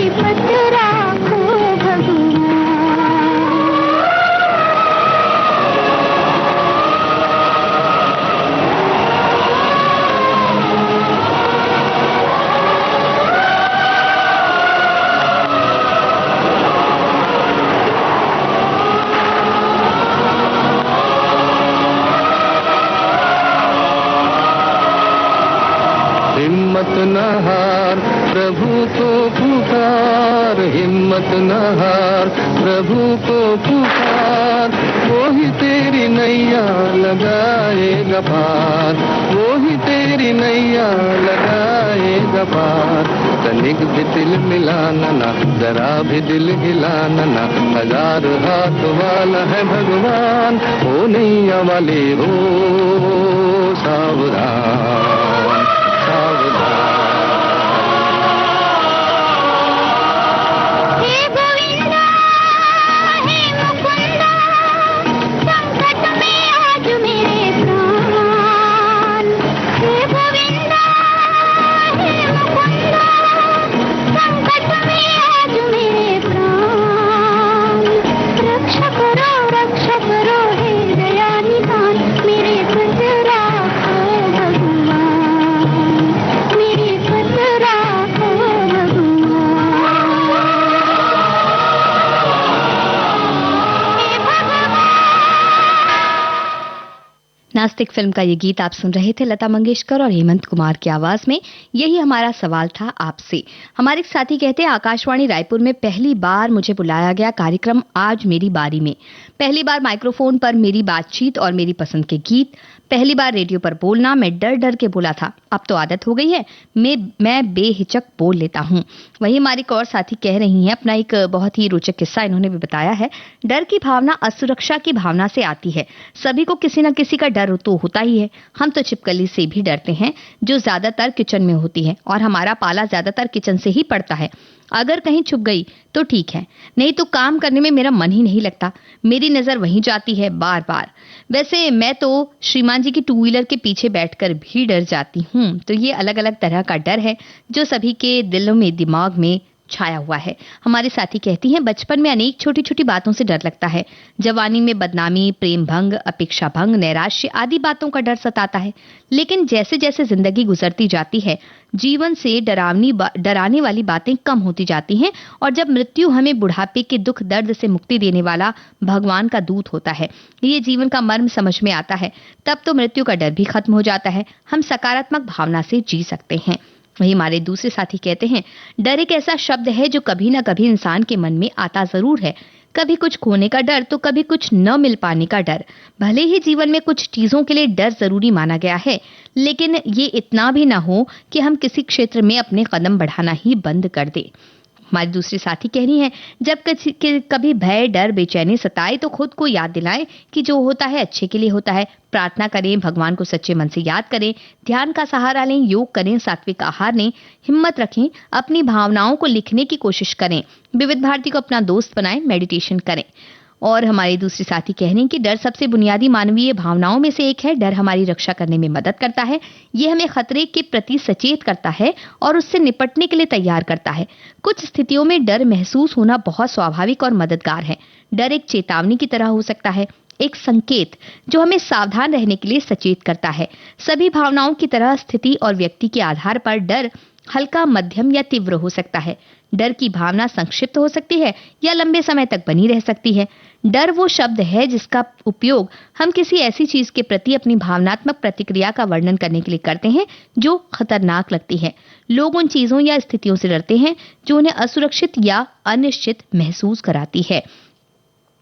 [SPEAKER 4] हिम्मत न हार, प्रभु को पुकार, हिम्मत न हार, प्रभु को पुकार। वो ही तेरी नैया लगाएगा पार, वो ही तेरी नैया लगाएगा पार। तनिक भी दिल मिलाना ना, जरा भी दिल हिलाना ना, हजार हाथ वाला है भगवान। ओ नैया वाले हो सावधान, सावधान।
[SPEAKER 3] हे गोविंदा, हे मुकुंदा, संकट में आज मेरे प्राण। हे गोविंदा, हे मुकुंदा, संकट में आज मेरे प्राण। रक्षा करो हे दया निधान, मेरे पद राखो भगवान, मेरे पद राखो भगवान। हे भगवान।
[SPEAKER 1] नास्तिक फिल्म का ये गीत आप सुन रहे थे लता मंगेशकर और हेमंत कुमार की आवाज में। यही हमारा सवाल था आपसे। हमारे एक साथी कहते हैं, आकाशवाणी रायपुर में पहली बार मुझे बुलाया गया कार्यक्रम आज मेरी बारी में। पहली बार माइक्रोफोन पर मेरी बातचीत और मेरी पसंद के गीत, पहली बार रेडियो पर बोलना। मैं डर डर के बोला था, अब तो आदत हो गई है, मैं बेहिचक बोल लेता हूँ। वही हमारी एक और साथी कह रही हैं, अपना एक बहुत ही रोचक किस्सा इन्होंने भी बताया है। डर की भावना असुरक्षा की भावना से आती है। सभी को किसी न किसी का डर तो होता ही है। हम तो छिपकली से भी डरते हैं, जो ज्यादातर किचन में होती है, और हमारा पाला ज्यादातर किचन से ही पड़ता है। अगर कहीं छुप गई तो ठीक है, नहीं तो काम करने में मेरा मन ही नहीं लगता। मेरी नजर वहीं जाती है बार बार। वैसे मैं तो श्रीमान जी की टू व्हीलर के पीछे बैठकर भी डर जाती हूँ। तो ये अलग अलग तरह का डर है जो सभी के दिलों में, दिमाग में छाया हुआ है। हमारी साथी कहती हैं, बचपन में अनेक छोटी छोटी बातों से डर लगता है। जवानी में बदनामी, प्रेम भंग, अपेक्षा भंग, नैराश्य आदि बातों का डर सताता है। लेकिन जैसे जैसे जिंदगी गुजरती जाती है, जीवन से डराने वाली बातें कम होती जाती हैं, और जब मृत्यु हमें बुढ़ापे के दुख दर्द से मुक्ति देने वाला भगवान का दूत होता है, ये जीवन का मर्म समझ में आता है, तब तो मृत्यु का डर भी खत्म हो जाता है। हम सकारात्मक भावना से जी सकते हैं। वही हमारे दूसरे साथी कहते हैं, डर एक ऐसा शब्द है जो कभी ना कभी इंसान के मन में आता जरूर है। कभी कुछ खोने का डर, तो कभी कुछ न मिल पाने का डर। भले ही जीवन में कुछ चीजों के लिए डर जरूरी माना गया है, लेकिन ये इतना भी ना हो कि हम किसी क्षेत्र में अपने कदम बढ़ाना ही बंद कर दें। हमारी दूसरी साथी कह रही हैं, जब कभी भय, डर, बेचैनी सताए तो खुद को याद दिलाएं कि जो होता है अच्छे के लिए होता है। प्रार्थना करें, भगवान को सच्चे मन से याद करें, ध्यान का सहारा लें, योग करें, सात्विक आहार लें, हिम्मत रखें, अपनी भावनाओं को लिखने की कोशिश करें, विविध भारती को अपना दोस्त बनाएं, मेडिटेशन करें। और हमारी दूसरी साथी कह रही हैं कि डर सबसे बुनियादी मानवीय भावनाओं में से एक है। डर हमारी रक्षा करने में मदद करता है। ये हमें खतरे के प्रति सचेत करता है और उससे निपटने के लिए तैयार करता है। कुछ स्थितियों में डर महसूस होना बहुत स्वाभाविक और मददगार है। डर एक चेतावनी की तरह हो सकता है, एक संकेत जो हमें सावधान रहने के लिए सचेत करता है। सभी भावनाओं की तरह स्थिति और व्यक्ति के आधार पर डर हल्का, मध्यम या तीव्र हो सकता है। डर की भावना संक्षिप्त हो सकती है या लंबे समय तक बनी रह सकती है। डर वो शब्द है जिसका उपयोग हम किसी ऐसी चीज के प्रति अपनी भावनात्मक प्रतिक्रिया का वर्णन करने के लिए करते हैं जो खतरनाक लगती है। लोग उन चीजों या स्थितियों से डरते हैं जो उन्हें असुरक्षित या अनिश्चित महसूस कराती है।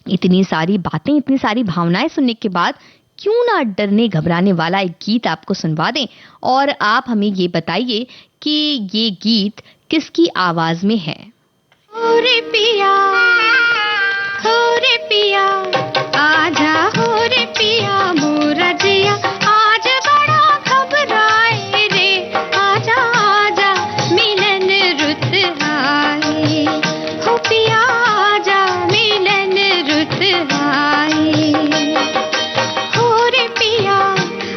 [SPEAKER 1] इतनी सारी बातें, इतनी सारी भावनाएं सुनने के बाद क्यों ना डरने घबराने वाला एक गीत आपको सुनवा दें, और आप हमें ये बताइए कि ये गीत किसकी आवाज में है।
[SPEAKER 3] हो रे पिया आजा, हो रे पिया मोरा जिया, आज बड़ा घबराए रे, आजा आजा मिलन रुत आए, हो पिया आजा मिलन रुत आए, हो रे पिया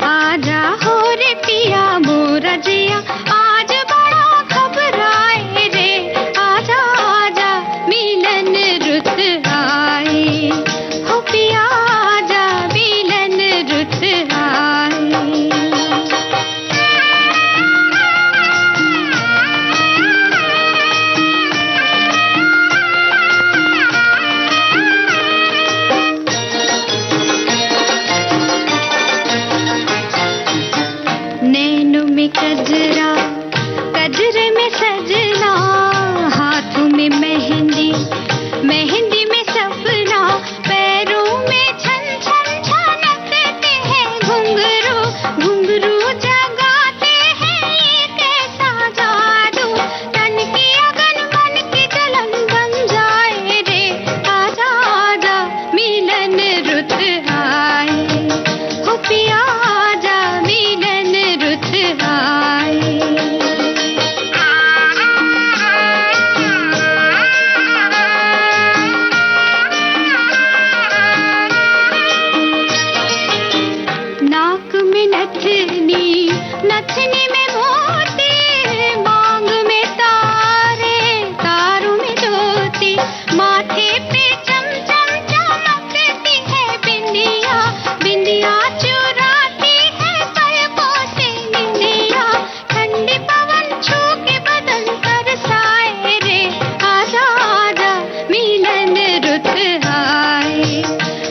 [SPEAKER 3] आजा, हो रे पिया मोरा जिया, आज बड़ा घबराए रे, आजा आजा मिलन रुत आए, हो पिया नथनी में मोती, मांग में तारे, तारों में ज्योति, माथे पे चम चम चमकती है बिंदिया, बिंदिया चुराती है पलकों से निंदिया, ठंडी पवन छू के बदन तरसाए रे, आजा आजा मिलन रुत आए,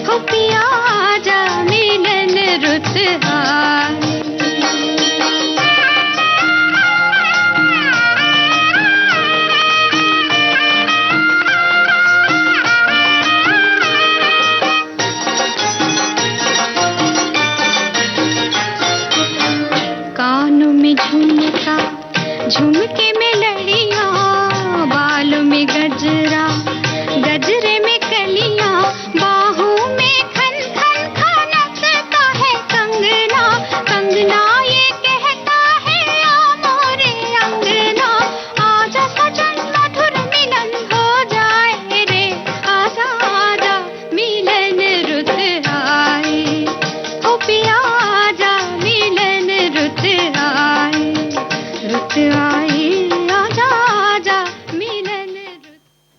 [SPEAKER 3] हो पिया आजा मिलन रुत आए। कानों में झुमका, झुमके में लड़ियां, बालों में गजरा, गजरे में कलियां, बाहों में खन खन खनकता है कंगना, कंगना ये कहता है आ मोरे अंगना, आजा सजन मधुर मिलन हो जाए रे, आजा आजा मिलन रुत आए, हो पिया आजा मिलन रुत आए, रुत आए, आजा आजा मिलन रुत।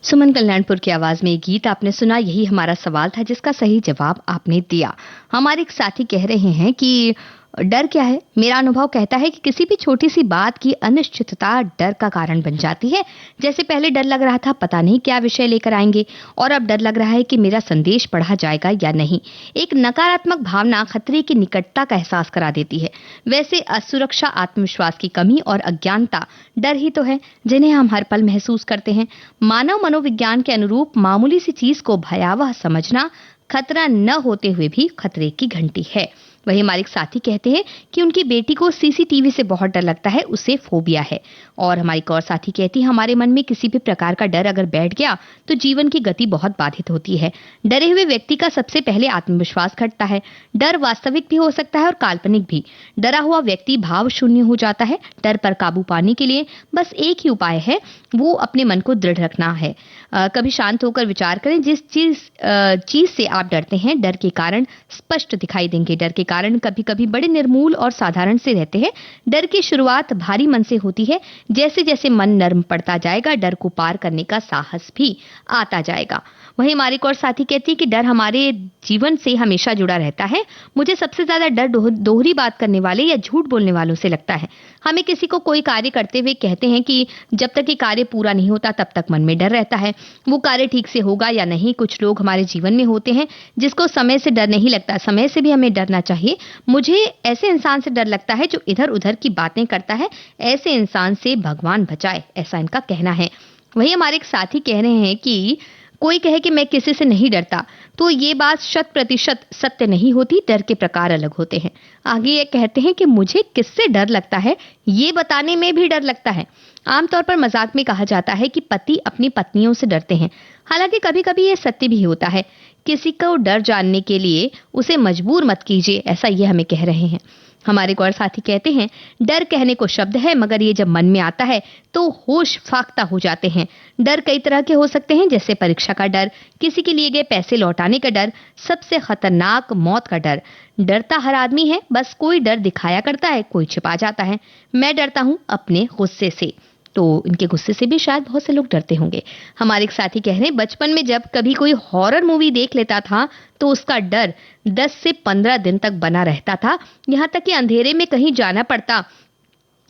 [SPEAKER 1] सुमन कल्याणपुर की आवाज में ये गीत आपने सुना। यही हमारा सवाल था जिसका सही जवाब आपने दिया। हमारे एक साथी कह रहे हैं कि डर क्या है? मेरा अनुभव कहता है कि किसी भी छोटी सी बात की अनिश्चितता डर का कारण बन जाती है। जैसे पहले डर लग रहा था पता नहीं क्या विषय लेकर आएंगे, और अब डर लग रहा है कि मेरा संदेश पढ़ा जाएगा या नहीं। एक नकारात्मक भावना खतरे की निकटता का एहसास करा देती है। वैसे असुरक्षा, आत्मविश्वास की कमी और अज्ञानता डर ही तो है जिन्हें हम हर पल महसूस करते हैं। मानव मनोविज्ञान के अनुरूप मामूली सी चीज को भयावह समझना खतरा न होते हुए भी खतरे की घंटी है। वही हमारे एक साथी कहते हैं कि उनकी बेटी को सीसीटीवी से बहुत डर लगता है, उसे फोबिया है। और हमारी एक और साथी कहती है हमारे मन में किसी भी प्रकार का डर अगर बैठ गया तो जीवन की गति बहुत बाधित होती है। डरे हुए व्यक्ति का सबसे पहले आत्मविश्वास घटता है। डर वास्तविक भी हो सकता है और काल्पनिक भी। डरा हुआ व्यक्ति भाव शून्य हो जाता है। डर पर काबू पाने के लिए बस एक ही उपाय है, वो अपने मन को दृढ़ रखना है। कभी शांत होकर विचार करें। जिस चीज से आप डरते हैं डर के कारण स्पष्ट दिखाई देंगे। डर के कारण कभी कभी बड़े निर्मूल और साधारण से रहते हैं। डर की शुरुआत भारी मन से होती है। जैसे जैसे मन नर्म पड़ता जाएगा डर को पार करने का साहस भी आता जाएगा। वहीं हमारी एक और साथी कहती है कि डर हमारे जीवन से हमेशा जुड़ा रहता है। मुझे सबसे ज्यादा डर दोहरी बात करने वाले या झूठ बोलने वालों से लगता है। हमें किसी को कोई कार्य करते हुए कहते हैं कि जब तक ये कार्य पूरा नहीं होता तब तक मन में डर रहता है, वो कार्य ठीक से होगा या नहीं। कुछ लोग हमारे जीवन में होते हैं जिसको समय से डर नहीं लगता। समय से भी हमें डरना चाहिए। मुझे ऐसे इंसान से डर लगता है जो इधर उधर की बातें करता है। ऐसे इंसान से भगवान बचाए, ऐसा इनका कहना है। वही हमारे एक साथी कह रहे हैं कि कोई कहे कि मैं किसी से नहीं डरता तो ये बात 100% सत्य नहीं होती। डर के प्रकार अलग होते हैं। आगे ये कहते हैं कि मुझे किससे डर लगता है ये बताने में भी डर लगता है। आमतौर पर मजाक में कहा जाता है कि पति अपनी पत्नियों से डरते हैं। हालांकि कभी कभी ये सत्य भी होता है। किसी को डर जानने के लिए उसे मजबूर मत कीजिए, ऐसा ये हमें कह रहे हैं। हमारे एक और साथी कहते हैं डर कहने को शब्द है मगर ये जब मन में आता है तो होश फाख्ता हो जाते हैं। डर कई तरह के हो सकते हैं, जैसे परीक्षा का डर, किसी के लिए गए पैसे लौटाने का डर, सबसे खतरनाक मौत का डर। डरता हर आदमी है, बस कोई डर दिखाया करता है, कोई छिपा जाता है। मैं डरता हूं अपने गुस्से से, तो इनके गुस्से से भी शायद बहुत से लोग डरते होंगे। हमारे एक साथी कह रहे हैं बचपन में जब कभी कोई हॉरर मूवी देख लेता था तो उसका डर 10 से 15 दिन तक बना रहता था। यहाँ तक कि अंधेरे में कहीं जाना पड़ता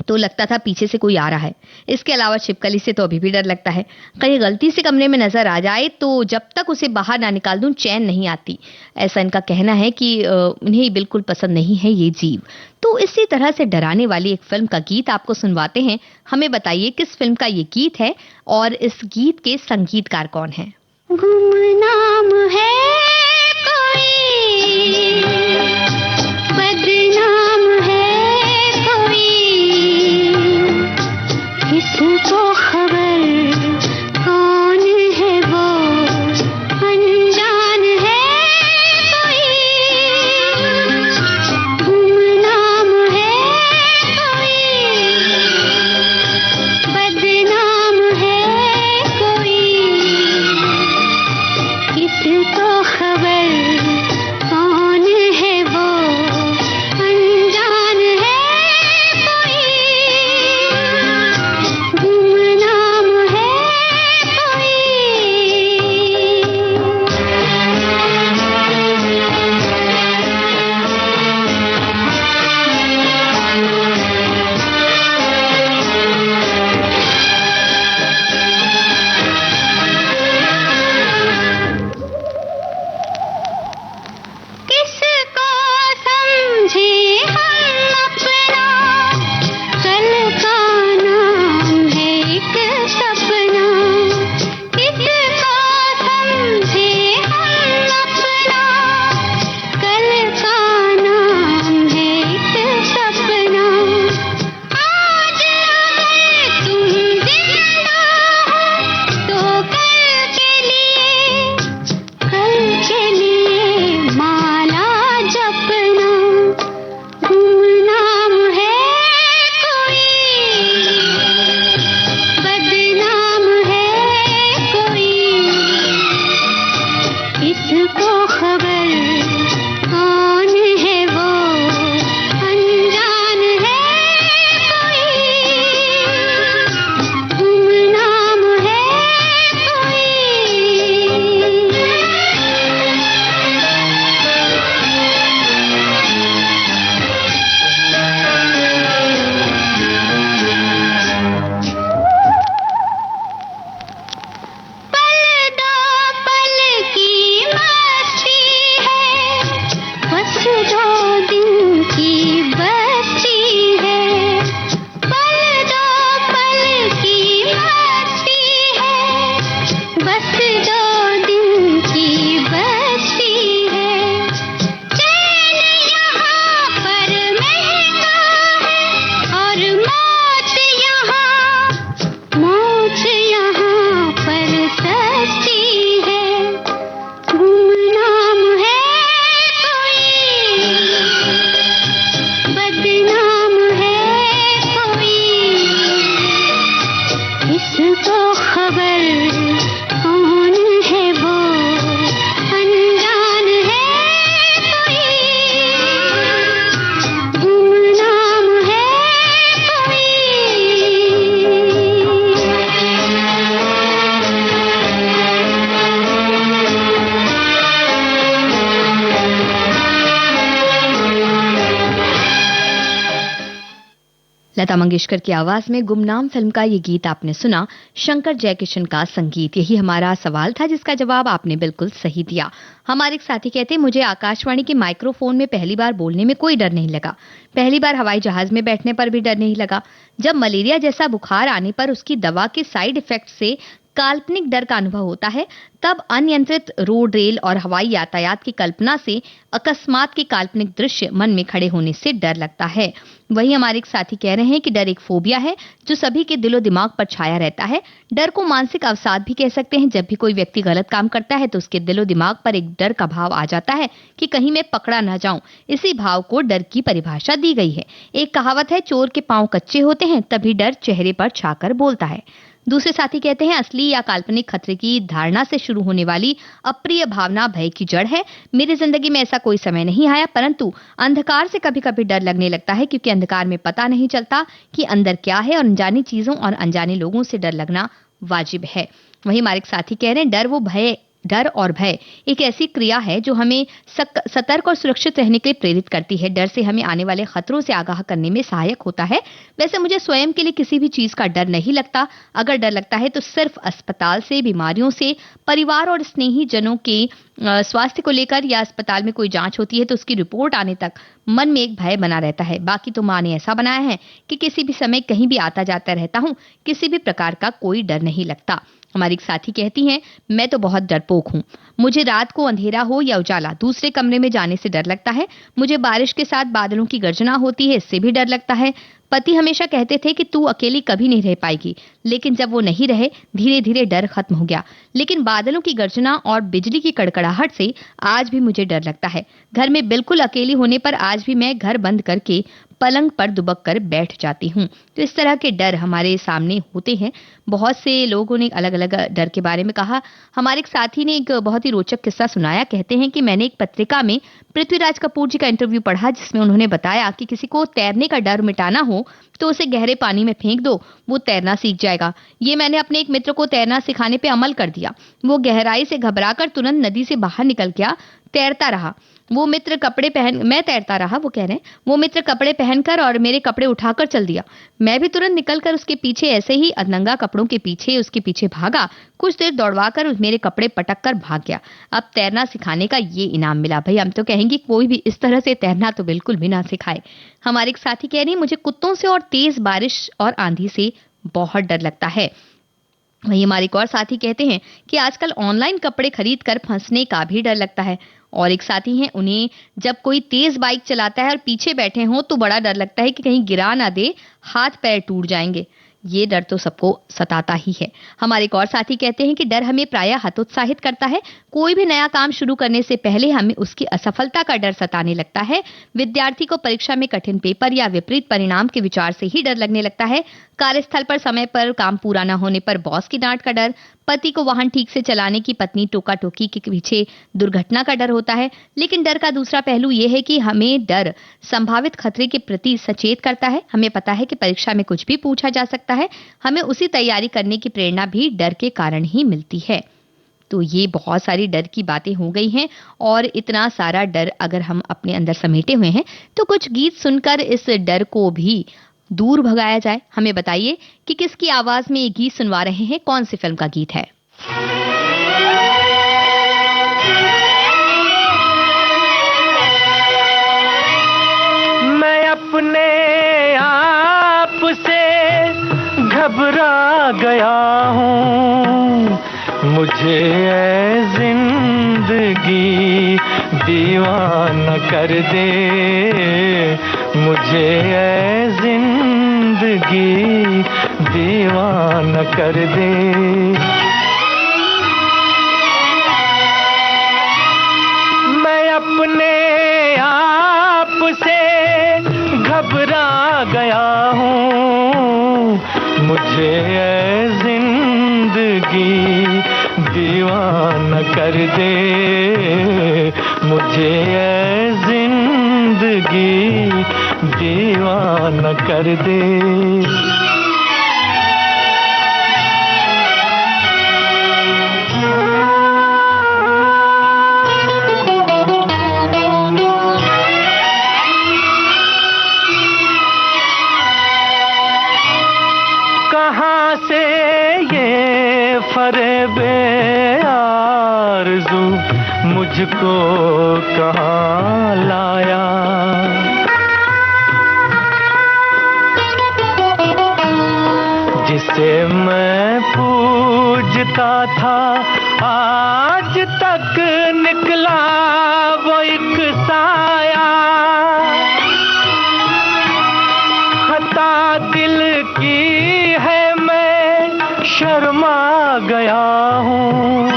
[SPEAKER 1] तो लगता था पीछे से कोई आ रहा है। इसके अलावा छिपकली से तो अभी भी डर लगता है। कहीं गलती से कमरे में नजर आ जाए तो जब तक उसे बाहर ना निकाल दूं चैन नहीं आती। ऐसा इनका कहना है कि इन्हें बिल्कुल पसंद नहीं है ये जीव। तो इसी तरह से डराने वाली एक फिल्म का गीत आपको सुनवाते हैं। हमें बताइए किस फिल्म का ये गीत है और इस गीत के संगीतकार कौन है।
[SPEAKER 3] गुमनाम है कोई, बदनाम है कोई, किसको खबर कौन है वो, अनजान है कोई। गुमनाम है कोई, बदनाम है कोई, किसको
[SPEAKER 1] लता मंगेशकर की आवाज में गुमनाम फिल्म का ये गीत आपने सुना। शंकर जयकिशन का संगीत। यही हमारा सवाल था जिसका जवाब आपने बिल्कुल सही दिया। हमारे एक साथी कहते हैं, मुझे आकाशवाणी के माइक्रोफोन में पहली बार बोलने में कोई डर नहीं लगा। पहली बार हवाई जहाज में बैठने पर भी डर नहीं लगा। जब मलेरिया जैसा बुखार आने पर उसकी दवा के साइड इफेक्ट से काल्पनिक डर का अनुभव होता है, तब अनियंत्रित रोड, रेल और हवाई यातायात की कल्पना से अकस्मात के काल्पनिक दृश्य मन में खड़े होने से डर लगता है। वही हमारे एक साथी कह रहे हैं कि डर एक फोबिया है जो सभी के दिलो दिमाग पर छाया रहता है। डर को मानसिक अवसाद भी कह सकते हैं। जब भी कोई व्यक्ति गलत काम करता है तो उसके दिलो दिमाग पर एक डर का भाव आ जाता है कि कहीं मैं पकड़ा ना जाऊं। इसी भाव को डर की परिभाषा दी गई है। एक कहावत है, चोर के पांव कच्चे होते हैं तभी डर चेहरे पर छाकर बोलता है। दूसरे साथी कहते हैं, असली या काल्पनिक खतरे की धारणा से शुरू होने वाली अप्रिय भावना भय की जड़ है। मेरी जिंदगी में ऐसा कोई समय नहीं आया, परंतु अंधकार से कभी कभी डर लगने लगता है, क्योंकि अंधकार में पता नहीं चलता कि अंदर क्या है और अनजानी चीजों और अनजाने लोगों से डर लगना वाजिब है। वहीं हमारे एक साथी कह रहे हैं, डर और भय एक ऐसी क्रिया है जो हमें सतर्क और सुरक्षित रहने के लिए प्रेरित करती है। डर से हमें आने वाले खतरों से आगाह करने में सहायक होता है। वैसे मुझे स्वयं के लिए किसी भी चीज का डर नहीं लगता। अगर डर लगता है तो सिर्फ अस्पताल से, बीमारियों से, परिवार और स्नेही जनों के स्वास्थ्य को लेकर, या अस्पताल में कोई जांच होती है तो उसकी रिपोर्ट आने तक मन में एक भय बना रहता है। बाकी तो माँ ने ऐसा बनाया है कि किसी भी समय कहीं भी आता जाता रहता हूँ, किसी भी प्रकार का कोई डर नहीं लगता। हमारी एक साथी कहती हैं, मैं तो बहुत डरपोक हूँ। मुझे रात को अंधेरा हो या उजाला, दूसरे कमरे में जाने से डर लगता है। मुझे बारिश के साथ बादलों की गर्जना होती है, इससे भी डर लगता है। पति हमेशा कहते थे कि तू अकेली कभी नहीं रह पाएगी, लेकिन जब वो नहीं रहे, धीरे धीरे डर खत्म हो गया। लेकिन बादलों की गर्जना और बिजली की कड़कड़ाहट से आज भी मुझे डर लगता है। घर में बिल्कुल अकेली होने पर आज भी मैं घर बंद करके पलंग पर दुबक कर बैठ जाती हूँ। तो इस तरह के डर हमारे सामने होते हैं। बहुत से लोगों ने अलग अलग डर के बारे में कहा। हमारे एक साथी ने एक बहुत ही रोचक किस्सा सुनाया। कहते हैं कि मैंने एक पत्रिका में पृथ्वीराज कपूर जी का इंटरव्यू पढ़ा, जिसमें उन्होंने बताया कि किसी को तैरने का डर मिटाना हो तो उसे गहरे पानी में फेंक दो, वो तैरना सीख जाएगा। ये मैंने अपने एक मित्र को तैरना सिखाने पे अमल कर दिया। वो गहराई से घबराकर तुरंत नदी से बाहर निकल गया, तैरता रहा। मैं तैरता रहा, वो कह रहे हैं, वो मित्र कपड़े पहनकर और मेरे कपड़े उठाकर चल दिया। मैं भी तुरंत निकलकर उसके पीछे, ऐसे ही नंगा कपड़ों के पीछे उसके पीछे भागा। कुछ देर दौड़वाकर मेरे कपड़े पटक कर भाग गया। अब तैरना सिखाने का ये इनाम मिला। भाई हम तो कहेंगे कोई भी इस तरह से तैरना तो बिल्कुल भी ना सिखाए। हमारे एक साथी कह रही है, मुझे कुत्तों से और तेज बारिश और आंधी से बहुत डर लगता है। वहीं हमारे एक और साथी कहते हैं कि आजकल ऑनलाइन कपड़े खरीद कर फंसने का भी डर लगता है। और एक साथी हैं, उन्हें जब कोई तेज बाइक चलाता है और पीछे बैठे हों तो बड़ा डर लगता है कि कहीं गिरा ना दे, हाथ पैर टूट जाएंगे। ये डर तो सबको सताता ही है। हमारे एक और साथी कहते हैं कि डर हमें प्रायः हतोत्साहित करता है। कोई भी नया काम शुरू करने से पहले हमें उसकी असफलता का डर सताने लगता है। विद्यार्थी को परीक्षा में कठिन पेपर या विपरीत परिणाम के विचार से ही डर लगने लगता है। कार्यस्थल पर समय पर काम पूरा न होने पर बॉस की डांट का डर, पति को वाहन ठीक से चलाने की पत्नी टोका टोकी के पीछे दुर्घटना का डर होता है। लेकिन डर का दूसरा पहलू यह है कि हमें डर संभावित खतरे के प्रति सचेत करता है। हमें पता है कि परीक्षा में कुछ भी पूछा जा सकता है। हमें उसी तैयारी करने की प्रेरणा भी डर के कारण ही मिलती है। तो ये बहुत सारी डर की बातें हो गई हैं। और इतना सारा डर अगर हम अपने अंदर समेटे हुए हैं तो कुछ गीत सुनकर इस डर को भी दूर भगाया जाए। हमें बताइए कि किसकी आवाज में ये गीत सुनवा रहे हैं, कौन सी फिल्म का गीत है।
[SPEAKER 2] मैं अपने आप से घबरा गया हूँ, मुझे ऐ जिंदगी दीवाना कर दे, मुझे ऐ जिंदगी दीवाना कर दे। मैं अपने आप से घबरा गया हूँ, मुझे ऐ जिंदगी दीवाना कर दे, मुझे ऐ जिंदगी दीवाना कर दे। साया, खता दिल की है मैं शर्मा गया हूँ,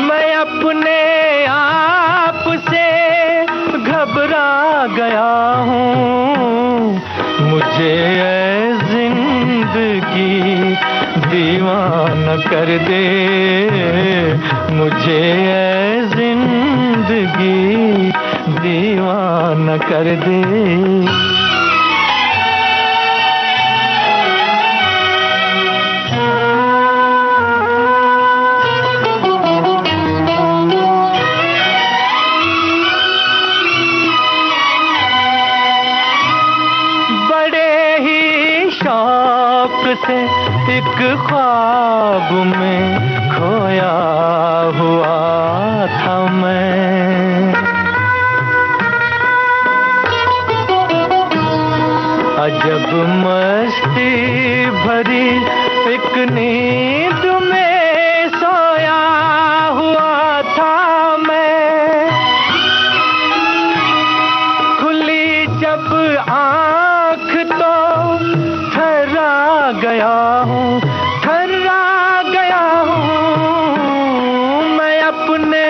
[SPEAKER 2] मैं अपने आप से घबरा गया हूँ, मुझे ऐ जिंदगी दीवाना कर दे, मुझे ऐ जिंदगी दीवाना कर दे। से एक ख्वाब में खोया हुआ था मैं, अजब मस्ती भरी एक नींद में सोया हुआ था मैं, खुली जब आँख तो गया हूँ, थर्रा गया हूँ, मैं अपने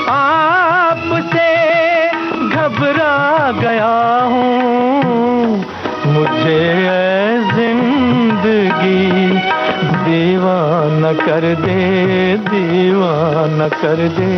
[SPEAKER 2] आप से घबरा गया हूँ, मुझे ऐ जिंदगी दीवाना कर दे, दीवाना कर दे।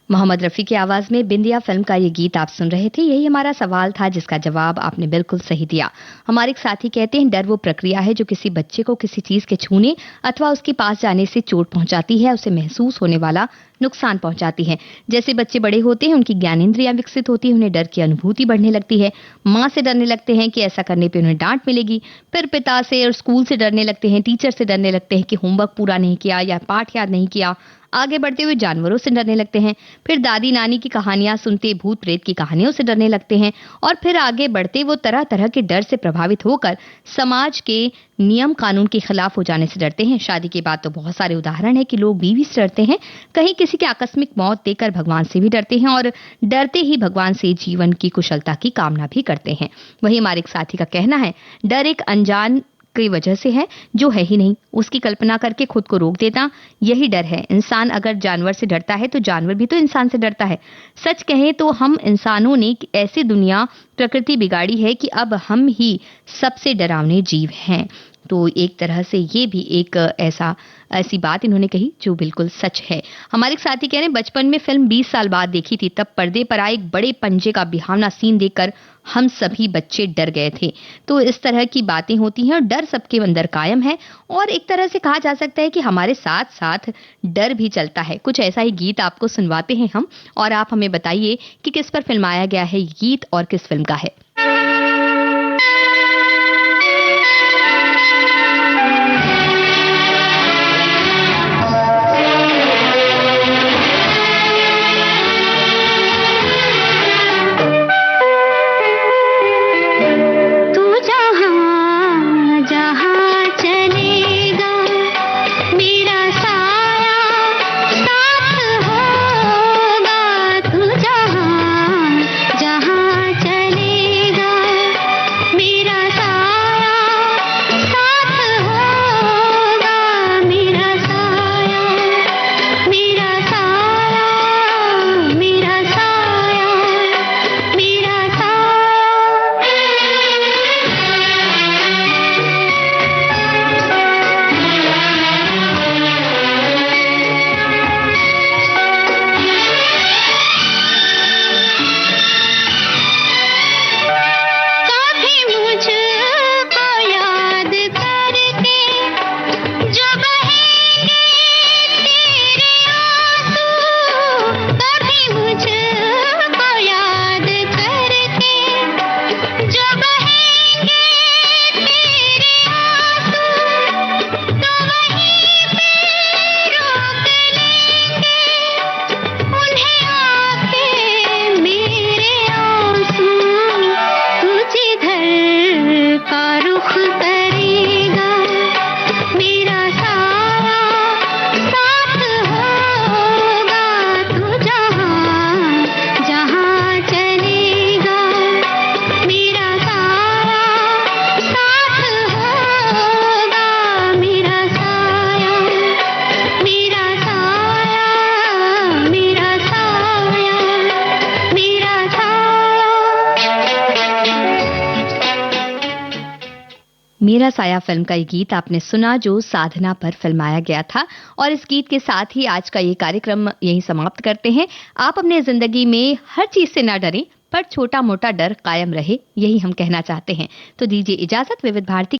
[SPEAKER 1] मोहम्मद रफ़ी की आवाज में बिंदिया फिल्म का ये गीत आप सुन रहे थे। यही हमारा सवाल था जिसका जवाब आपने बिल्कुल सही दिया। हमारे एक साथी कहते हैं डर वो प्रक्रिया है जो किसी बच्चे को किसी चीज के छूने अथवा उसके पास जाने से चोट पहुंचाती है, उसे महसूस होने वाला नुकसान पहुंचाती है। जैसे बच्चे बड़े होते हैं उनकी ज्ञानेंद्रियां विकसित होती है, उन्हें डर की अनुभूति बढ़ने लगती है। माँ से डरने लगते हैं कि ऐसा करने पे उन्हें डांट मिलेगी, फिर पिता से और स्कूल से डरने लगते हैं, टीचर से डरने लगते हैं कि होमवर्क पूरा नहीं किया या पाठ याद नहीं किया। आगे बढ़ते हुए जानवरों से डरने लगते हैं, फिर दादी नानी की कहानियां सुनते भूत प्रेत की कहानियों से डरने लगते हैं, और फिर आगे बढ़ते वो तरह तरह के डर से प्रभावित होकर समाज के नियम कानून के खिलाफ हो जाने से डरते हैं। शादी के बाद तो बहुत सारे उदाहरण है कि लोग बीवी से डरते हैं, कहीं किसी की आकस्मिक मौत देखकर भगवान से भी डरते हैं, और डरते ही भगवान से जीवन की कुशलता की कामना भी करते हैं। वही हमारे एक साथी का कहना है डर एक अनजान की वजह से है जो है ही नहीं, उसकी कल्पना करके खुद को रोक देता, यही डर है। इंसान अगर जानवर से डरता है तो जानवर भी तो इंसान से डरता है। सच कहें तो हम इंसानों ने ऐसी दुनिया प्रकृति बिगाड़ी है कि अब हम ही सबसे डरावने जीव हैं। तो एक तरह से ये भी एक ऐसी बात इन्होंने कही जो बिल्कुल सच है। हमारे साथी कह रहे हैं बचपन में फिल्म 20 साल बाद देखी थी, तब पर्दे पर आए एक बड़े पंजे का बिहावना सीन देखकर हम सभी बच्चे डर गए थे। तो इस तरह की बातें होती हैं और डर सबके अंदर कायम है, और एक तरह से कहा जा सकता है कि हमारे साथ साथ डर भी चलता है। कुछ ऐसा ही गीत आपको सुनवाते हैं हम, और आप हमें बताइए कि किस पर फिल्माया गया है गीत और किस फिल्म का है।
[SPEAKER 3] जहाँ चले
[SPEAKER 1] मेरा साया फिल्म का ये गीत आपने सुना जो साधना पर फिल्माया गया था। और इस गीत के साथ ही आज का ये कार्यक्रम यहीं समाप्त करते हैं। आप अपने जिंदगी में हर चीज से ना डरें, पर छोटा मोटा डर कायम रहे, यही हम कहना चाहते हैं। तो दीजिए इजाजत। विविध भारती